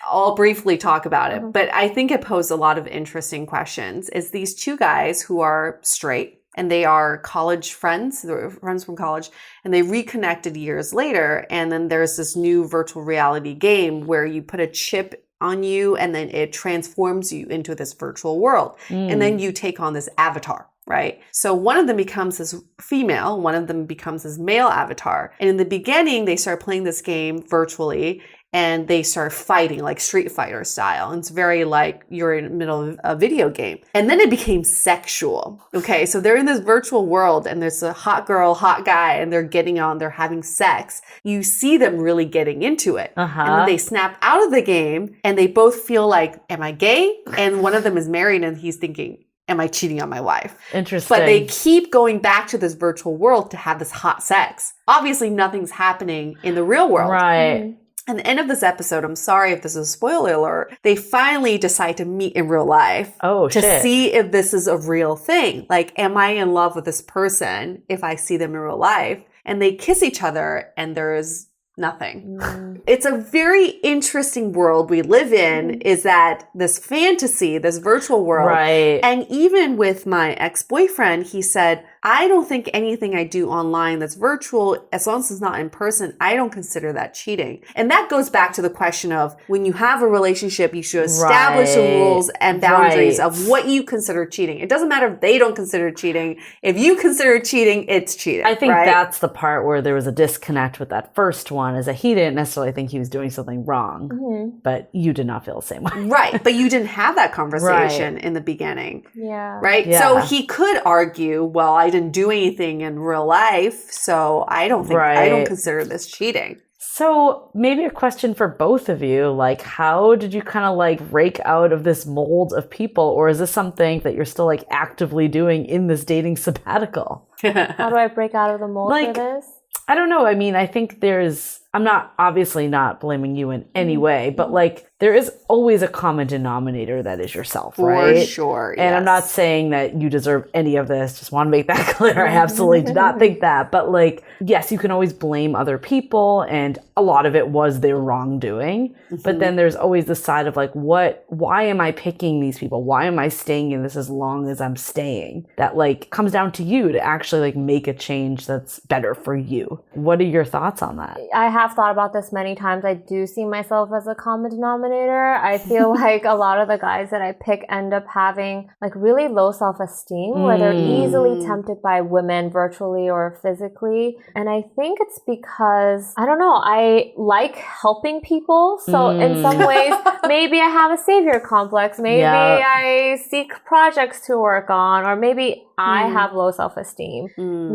I'll briefly talk about it, but I think it posed a lot of interesting questions. It's these 2 guys who are straight and they are college friends, they're friends from college, and they reconnected years later. And then there's this new virtual reality game where you put a chip on you and then it transforms you into this virtual world. And then you take on this avatar. Right? So one of them becomes this female, one of them becomes this male avatar. And in the beginning, they start playing this game virtually and they start fighting like Street Fighter style. And it's very like you're in the middle of a video game. And then it became sexual. Okay, so they're in this virtual world and there's a hot girl, hot guy, and they're having sex. You see them really getting into it. And then they snap out of the game and they both feel like, am I gay? And one of them is married and he's thinking, am I cheating on my wife? Interesting. But they keep going back to this virtual world to have this hot sex. Obviously, nothing's happening in the real world. Right. At the end of this episode, I'm sorry if this is a spoiler alert, they finally decide to meet in real life. To see if this is a real thing. Like, am I in love with this person if I see them in real life? And they kiss each other and there's nothing. It's a very interesting world we live in, is that this fantasy, this virtual world. Right. And even with my ex-boyfriend, he said, I don't think anything I do online that's virtual, as long as it's not in person, I don't consider that cheating. And that goes back to the question of when you have a relationship, you should establish the rules and boundaries of what you consider cheating. It doesn't matter if they don't consider cheating. If you consider cheating, it's cheating. I think that's the part where there was a disconnect with that first one, is that he didn't necessarily think he was doing something wrong, but you did not feel the same way. Right. But you didn't have that conversation in the beginning. Yeah. Right? Yeah. So he could argue, well, I didn't do anything in real life, so I don't consider this cheating. So maybe a question for both of you, like how did you kind of like break out of this mold of people, or is this something that you're still like actively doing in this dating sabbatical? How do I break out of the mold for this? I don't know. I mean, I think there's I'm not obviously not blaming you in any way, but like there is always a common denominator that is yourself, right? For sure. And I'm not saying that you deserve any of this. Just want to make that clear. I absolutely do not think that. But like, yes, you can always blame other people, and a lot of it was their wrongdoing. But then there's always the side of like, why am I picking these people? Why am I staying in this as long as I'm staying? That like comes down to you to actually like make a change that's better for you. What are your thoughts on that? I have thought about this many times. I do see myself as a common denominator. I feel like a lot of the guys that I pick end up having like really low self-esteem where they're easily tempted by women virtually or physically. And I think it's because, I don't know, I like helping people. So in some ways, maybe I have a savior complex. Maybe I seek projects to work on, or maybe I have low self-esteem.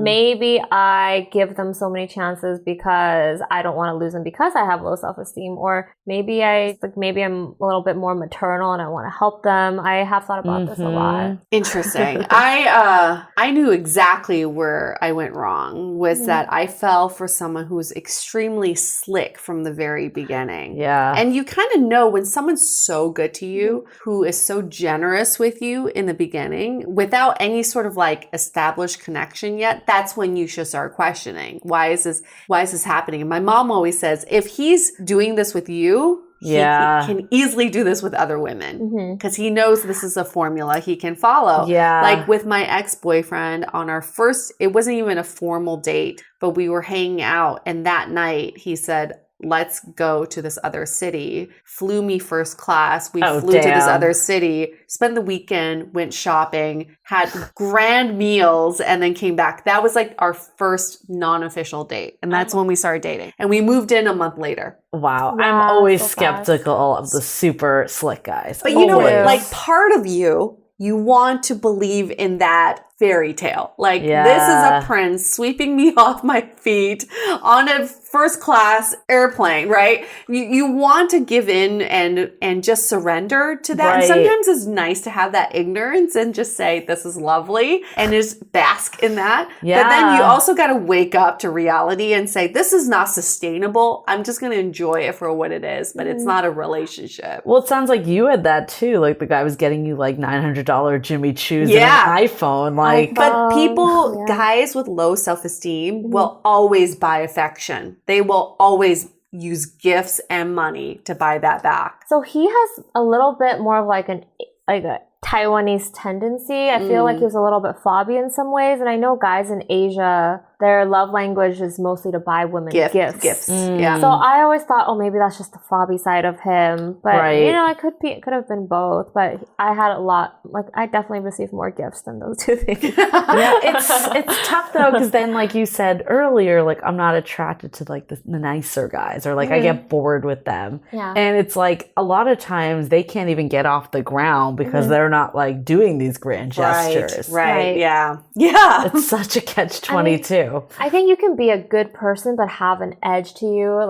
Maybe I give them so many chances because I don't want to lose them because I have low self-esteem. Or maybe I'm a little bit more maternal and I want to help them. I have thought about this a lot. Interesting. I knew exactly where I went wrong was that I fell for someone who was extremely slick from the very beginning. Yeah. And you kind of know when someone's so good to you, who is so generous with you in the beginning without any sort of like established connection yet, that's when you should start questioning. Why is this happening? And my mom always says, if he's doing this with you, he can easily do this with other women because he knows this is a formula he can follow. Yeah. Like with my ex-boyfriend on our first, it wasn't even a formal date, but we were hanging out. And that night he said, let's go to this other city, flew me first class. We flew to this other city, spent the weekend, went shopping, had grand meals, and then came back. That was like our first non-official date. And that's when we started dating. And we moved in a month later. Wow. I'm always skeptical of the super slick guys. But you know what? Like part of you want to believe in that fairy tale. Like this is a prince sweeping me off my feet on a first class airplane, right? You want to give in and just surrender to that. Right. And sometimes it's nice to have that ignorance and just say, this is lovely, and just bask in that. Yeah. But then you also got to wake up to reality and say, this is not sustainable. I'm just going to enjoy it for what it is, but it's not a relationship. Well, it sounds like you had that too. Like the guy was getting you like $900 Jimmy Choos and an iPhone. But people, guys with low self-esteem will always buy affection. They will always use gifts and money to buy that back. So he has a little bit more of like a Taiwanese tendency. I feel like he's a little bit fobby in some ways. And I know guys in Asia, their love language is mostly to buy women gifts. Yeah. So I always thought, oh, maybe that's just the fobby side of him. But you know, it could have been both. But I had a lot. Like I definitely received more gifts than those two things. It's tough though, because then, like you said earlier, like I'm not attracted to like the nicer guys, or like I get bored with them. Yeah. And it's like a lot of times they can't even get off the ground because they're not like doing these grand gestures. Right. Yeah. It's such a catch-22. I think you can be a good person, but have an edge to you,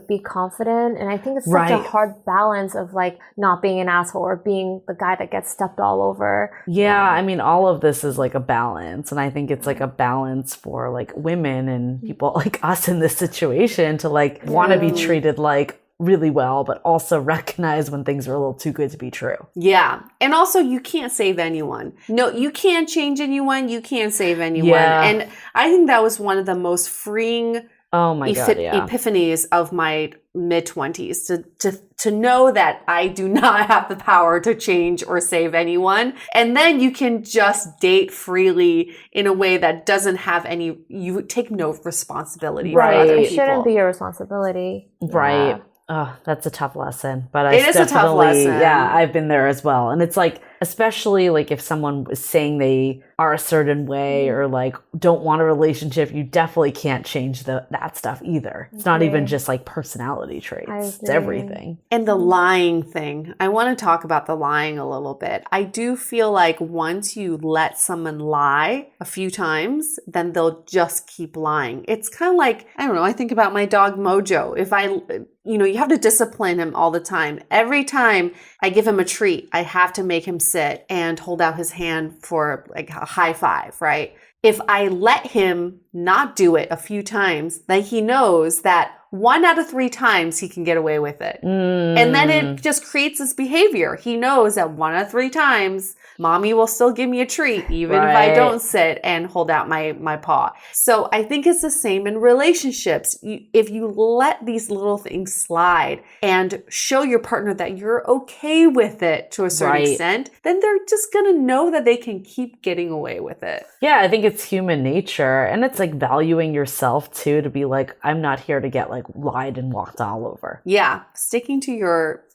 be confident. And I think it's such a hard balance of like not being an asshole or being the guy that gets stepped all over. Yeah. I mean, all of this is like a balance. And I think it's like a balance for like women and people like us in this situation to like want to be treated like really well, but also recognize when things are a little too good to be true. Yeah. And also you can't save anyone. No, you can't change anyone. You can't save anyone. Yeah. And I think that was one of the most freeing epiphanies of my mid-20s to know that I do not have the power to change or save anyone. And then you can just date freely in a way that doesn't have you take no responsibility for other people. It shouldn't be your responsibility. Right. Yeah. Oh, that's a tough lesson. But it is a tough lesson. Yeah, I've been there as well. And it's like, especially like if someone is saying they are a certain way or like don't want a relationship, you definitely can't change that stuff either. It's not even just like personality traits. It's everything. And the lying thing. I want to talk about the lying a little bit. I do feel like once you let someone lie a few times, then they'll just keep lying. It's kind of like, I don't know, I think about my dog Mojo. If you have to discipline him all the time. Every time I give him a treat, I have to make him sit and hold out his hand for like a high five, right? If I let him not do it a few times, then he knows that 1 out of 3 times he can get away with it. And then it just creates this behavior. He knows that 1 out of 3 times, mommy will still give me a treat, even if I don't sit and hold out my paw. So I think it's the same in relationships. If you let these little things slide and show your partner that you're okay with it to a certain extent, then they're just going to know that they can keep getting away with it. Yeah, I think it's human nature. And it's like valuing yourself too, to be like, I'm not here to get like lied and walked all over. Yeah, sticking to your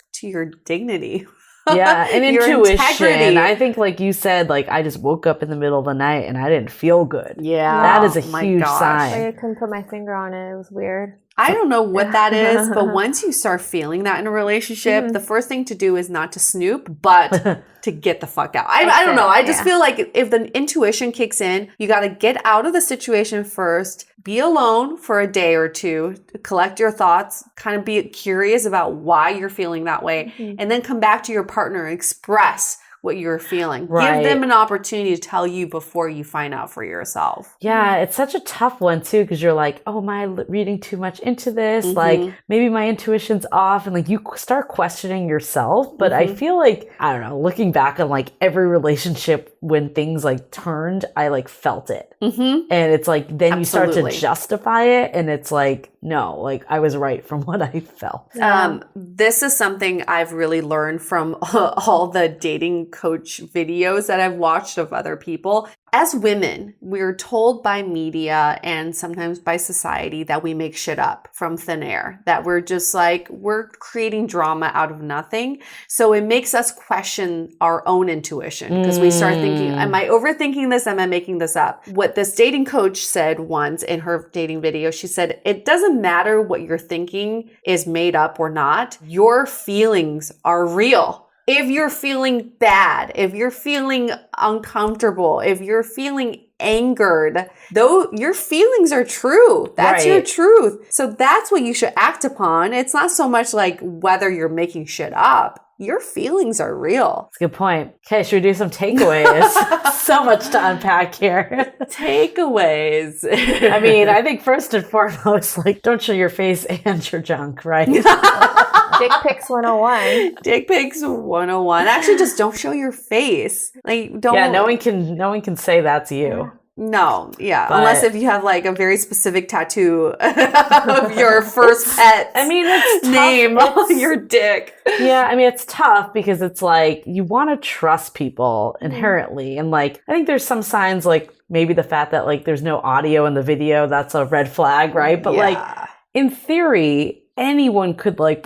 dignity. Yeah, and intuition. Integrity. I think like you said, like I just woke up in the middle of the night and I didn't feel good. Yeah. That is a Oh huge sign. I couldn't put my finger on it. It was weird. I don't know what that is, but once you start feeling that in a relationship, the first thing to do is not to snoop, but to get the fuck out. I don't know. I just feel like if the intuition kicks in, you got to get out of the situation first, be alone for a day or two, collect your thoughts, kind of be curious about why you're feeling that way, and then come back to your partner and express what you're feeling. Right. Give them an opportunity to tell you before you find out for yourself. Yeah, it's such a tough one too, because you're like, oh, am I reading too much into this? Like maybe my intuition's off, and like you start questioning yourself. But I feel like, I don't know, looking back on like every relationship when things like turned, I like felt it. And it's like, then you start to justify it, and it's like, no, like I was right from what I felt. This is something I've really learned from all the dating coach videos that I've watched of other people. As women, we're told by media and sometimes by society that we make shit up from thin air, that we're just like, we're creating drama out of nothing. So it makes us question our own intuition because we start thinking, am I overthinking this? Am I making this up? What this dating coach said once in her dating video, she said, it doesn't matter what you're thinking is made up or not. Your feelings are real. If you're feeling bad, if you're feeling uncomfortable, if you're feeling angered, though your feelings are true. That's your truth. So that's what you should act upon. It's not so much like whether you're making shit up. Your feelings are real. That's a good point. Okay, should we do some takeaways? So much to unpack here. Takeaways. I mean, I think first and foremost, like, don't show your face and your junk, right? Dick pics 101. Dick pics 101. Actually, just don't show your face. Like, don't. Yeah, no one can say that's you. No, yeah. But, unless if you have like a very specific tattoo of your first pet. I mean, it's name on your dick. Yeah, I mean, it's tough because it's like you want to trust people inherently. And like, I think there's some signs like maybe the fact that like there's no audio in the video, that's a red flag, right? But like in theory, anyone could like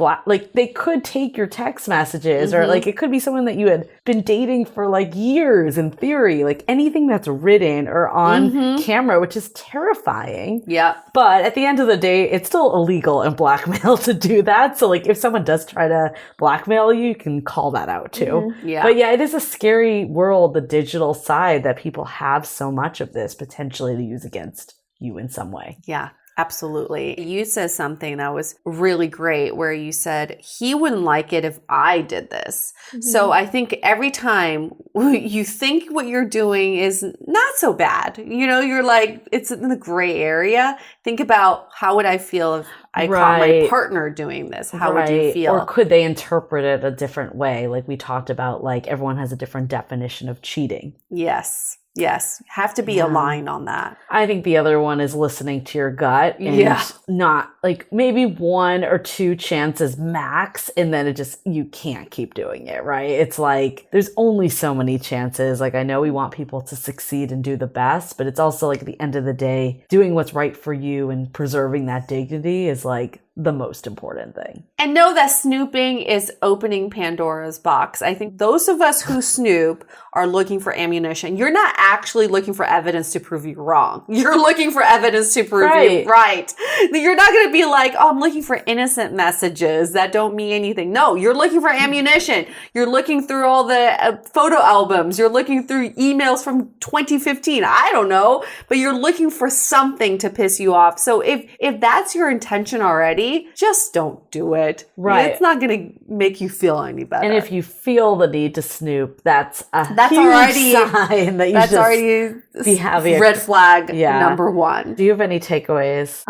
they could take your text messages or like it could be someone that you had been dating for like years in theory, like anything that's written or on camera, which is terrifying. Yeah. But at the end of the day, it's still illegal and blackmail to do that. So like if someone does try to blackmail you, you can call that out too. Yeah. But yeah, it is a scary world, the digital side, that people have so much of this potentially to use against you in some way. Yeah. Absolutely. You said something that was really great where you said, he wouldn't like it if I did this. So I think every time you think what you're doing is not so bad, you know, you're like, it's in the gray area. Think about, how would I feel if I caught my partner doing this? How would you feel? Or could they interpret it a different way? Like we talked about, like everyone has a different definition of cheating. Yes. Yes. Have to be aligned on that. I think the other one is listening to your gut and not like maybe 1 or 2 chances max. And then you can't keep doing it, right? It's like, there's only so many chances. Like I know we want people to succeed and do the best, but it's also like at the end of the day, doing what's right for you and preserving that dignity is like the most important thing. And know that snooping is opening Pandora's box. I think those of us who snoop are looking for ammunition. You're not actually looking for evidence to prove you wrong. You're looking for evidence to prove you right. You're not going to be like, oh, I'm looking for innocent messages that don't mean anything. No, you're looking for ammunition. You're looking through all the photo albums. You're looking through emails from 2015. I don't know, but you're looking for something to piss you off. So if that's your intention already, okay, just don't do it. Right. It's not going to make you feel any better. And if you feel the need to snoop, that's huge already sign that you that's should already be having red flag Yeah. number one. Do you have any takeaways?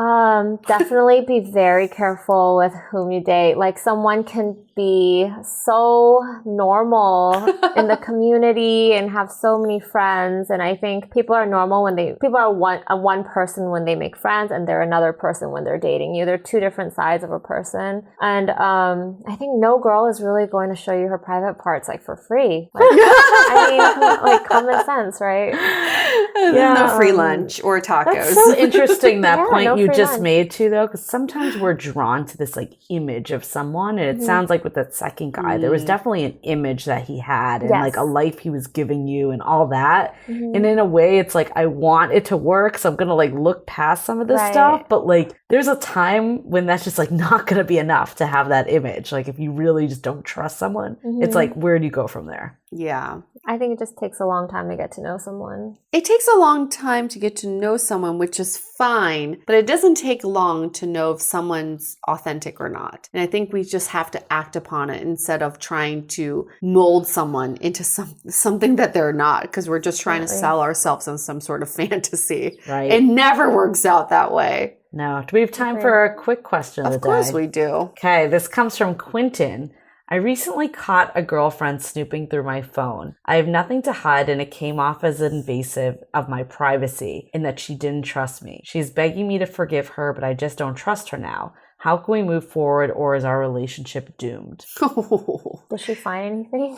Definitely be very careful with whom you date. Like, someone can be so normal in the community and have so many friends, and I think people are normal when people are one person when they make friends, and they're another person when they're dating you. They're two different sides of a person, and I think no girl is really going to show you her private parts like for free. Like, I mean, like, common sense, right? No free lunch or tacos. That's so interesting, that Yeah, point no you free just lunch. made too, though, because sometimes we're drawn to this like image of someone, and it sounds like with that second guy, there was definitely an image that he had and Yes. like a life he was giving you and all that. And in a way, it's like, I want it to work, so I'm gonna like look past some of this Right. stuff. But like, there's a time when that's just like not gonna be enough to have that image. Like, if you really just don't trust someone, it's like, where do you go from there? Yeah. I think it just takes a long time to get to know someone. It takes a long time to get to know someone, which is fine, but it doesn't take long to know if someone's authentic or not. And I think we just have to act upon it instead of trying to mold someone into something that they're not, because we're just trying to sell ourselves on some sort of fantasy. Right. It never works out that way. No. Do we have time for a quick question of the day? Of course we do. Okay, this comes from Quentin. I recently caught a girlfriend snooping through my phone. I have nothing to hide, and it came off as invasive of my privacy in that she didn't trust me. She's begging me to forgive her, but I just don't trust her now. How can we move forward, or is our relationship doomed? Does she find anything?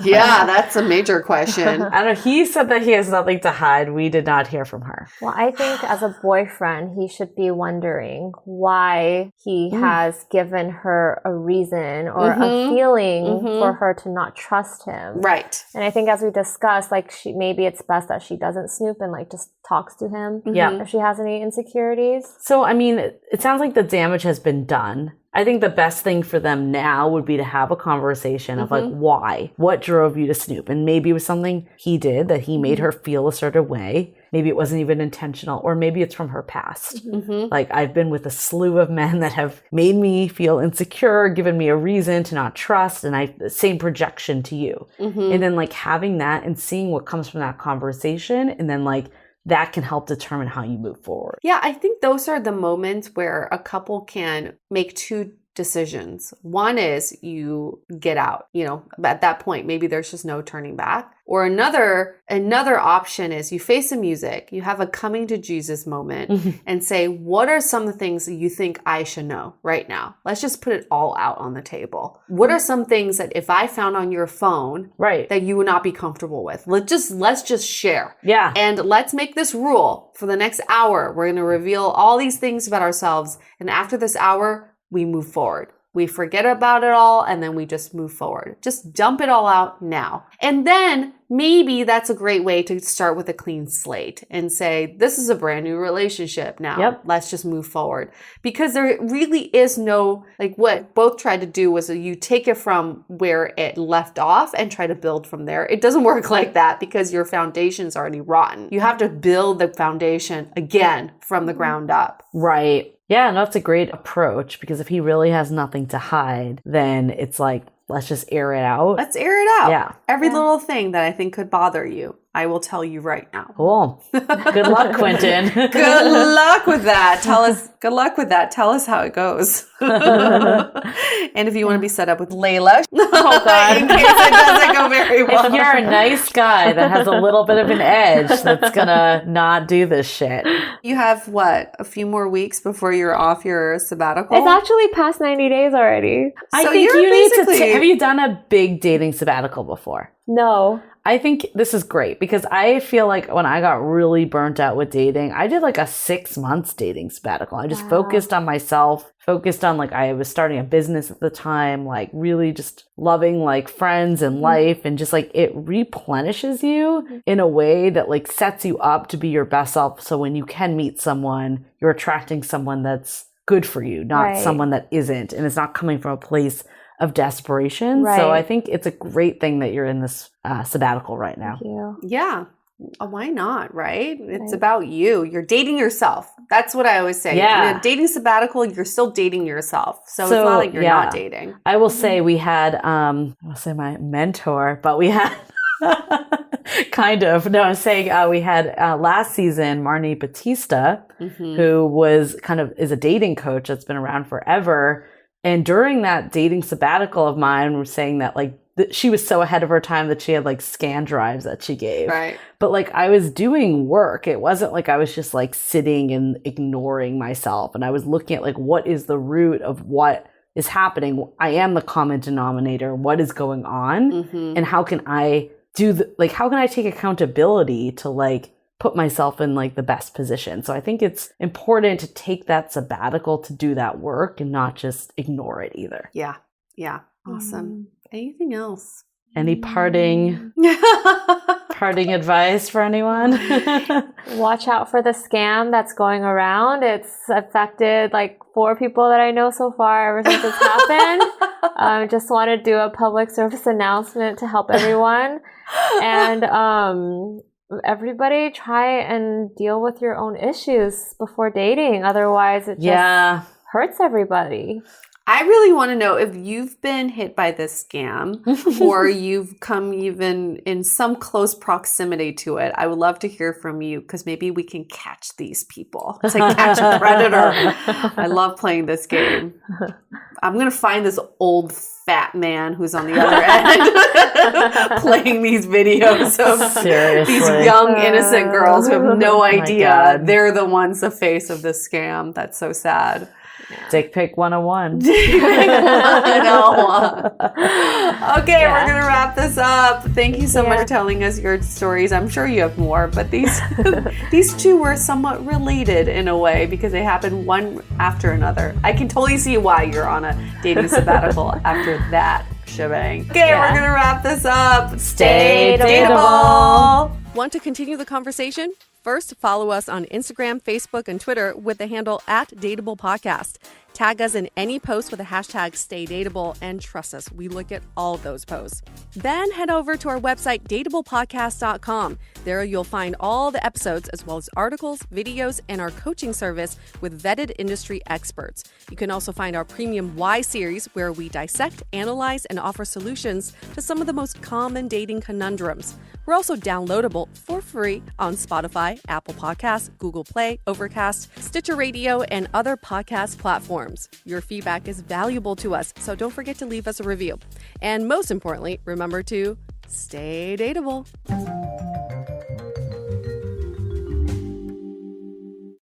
Yeah, that's a major question. I don't know. He said that he has nothing to hide. We did not hear from her. Well, I think as a boyfriend, he should be wondering why he has given her a reason or a feeling for her to not trust him. Right. And I think, as we discussed, like, maybe it's best that she doesn't snoop and like just talks to him. Yeah. If she has any insecurities. So, I mean, it sounds like the damage has been done. I think the best thing for them now would be to have a conversation of like, why? What drove you to snoop? And maybe it was something he did that he made her feel a certain way. Maybe it wasn't even intentional, or maybe it's from her past. Like, I've been with a slew of men that have made me feel insecure, given me a reason to not trust, and the same projection to you. And then like having that and seeing what comes from that conversation, and then like that can help determine how you move forward. Yeah, I think those are the moments where a couple can make two decisions. One is you get out, at that point, maybe there's just no turning back. Or another option is you face the music, you have a coming to Jesus moment and say, what are some of the things that you think I should know right now? Let's just put it all out on the table. What are some things that if I found on your phone that you would not be comfortable with? Let's just share. Yeah. And let's make this rule for the next hour. We're going to reveal all these things about ourselves. And after this hour, we move forward. We forget about it all, and then we just move forward. Just dump it all out now. And then maybe that's a great way to start with a clean slate and say, this is a brand new relationship now. Yep. Let's just move forward. Because there really is no, like, what both tried to do was you take it from where it left off and try to build from there. It doesn't work like that because your foundation's already rotten. You have to build the foundation again from the ground up. Right. Yeah, no, that's a great approach, because if he really has nothing to hide, then it's like, let's just air it out. Let's air it out. Yeah. Every little thing that I think could bother you, I will tell you right now. Cool. Good luck, Quentin. Good luck with that. Good luck with that. Tell us how it goes. And if you want to be set up with Layla, Oh, God. in case it doesn't go very well. If you're a nice guy that has a little bit of an edge that's gonna not do this shit. You have a few more weeks before you're off your sabbatical? It's actually past 90 days already. I So think you're you need to basically- have you done a big dating sabbatical before? No. I think this is great, because I feel like when I got really burnt out with dating, I did like a 6 months dating sabbatical. I just focused on myself, focused on like, I was starting a business at the time, like really just loving like friends and life, and just like it replenishes you in a way that like sets you up to be your best self. So when you can meet someone, you're attracting someone that's good for you, not someone that isn't, and it's not coming from a place of desperation. Right. So I think it's a great thing that you're in this sabbatical right now. Thank you. Yeah. Why not, right? It's about you. You're dating yourself. That's what I always say. Yeah. In a dating sabbatical, you're still dating yourself. So it's not like you're not dating. I will say we had, I'll say my mentor, but we had kind of, no, I'm saying we had last season, Marnie Batista, who was is a dating coach that's been around forever. And during that dating sabbatical of mine, we're saying that like, she was so ahead of her time that she had like scan drives that she gave. Right. But like I was doing work. It wasn't like I was just like sitting and ignoring myself. And I was looking at like, what is the root of what is happening? I am the common denominator. What is going on? And how can I how can I take accountability to like put myself in like the best position? So I think it's important to take that sabbatical to do that work and not just ignore it either. Yeah. Yeah. Awesome. Anything else? Any parting advice for anyone? Watch out for the scam that's going around. It's affected like 4 people that I know so far ever since it's happened. Just want to do a public service announcement to help everyone. And everybody try and deal with your own issues before dating. Otherwise, it just hurts everybody. I really want to know if you've been hit by this scam or you've come even in some close proximity to it. I would love to hear from you because maybe we can catch these people. It's like catch a predator. I love playing this game. I'm going to find this old fat man who's on the other end playing these videos of these young innocent girls who have no idea they're the ones the face of this scam. That's so sad. Dick pic 101. Dick pic 101. Okay, we're going to wrap this up. Thank you so much for telling us your stories. I'm sure you have more, but these two were somewhat related in a way because they happened one after another. I can totally see why you're on a dating sabbatical after that shebang. Okay, we're going to wrap this up. Stay dateable. Want to continue the conversation? First, follow us on Instagram, Facebook, and Twitter with the handle @DateablePodcast. Tag us in any post with the hashtag StayDateable, and trust us, we look at all of those posts. Then head over to our website, dateablepodcast.com. There you'll find all the episodes as well as articles, videos, and our coaching service with vetted industry experts. You can also find our premium Why series where we dissect, analyze, and offer solutions to some of the most common dating conundrums. We're also downloadable for free on Spotify, Apple Podcasts, Google Play, Overcast, Stitcher Radio, and other podcast platforms. Your feedback is valuable to us, so don't forget to leave us a review. And most importantly, remember to stay dateable.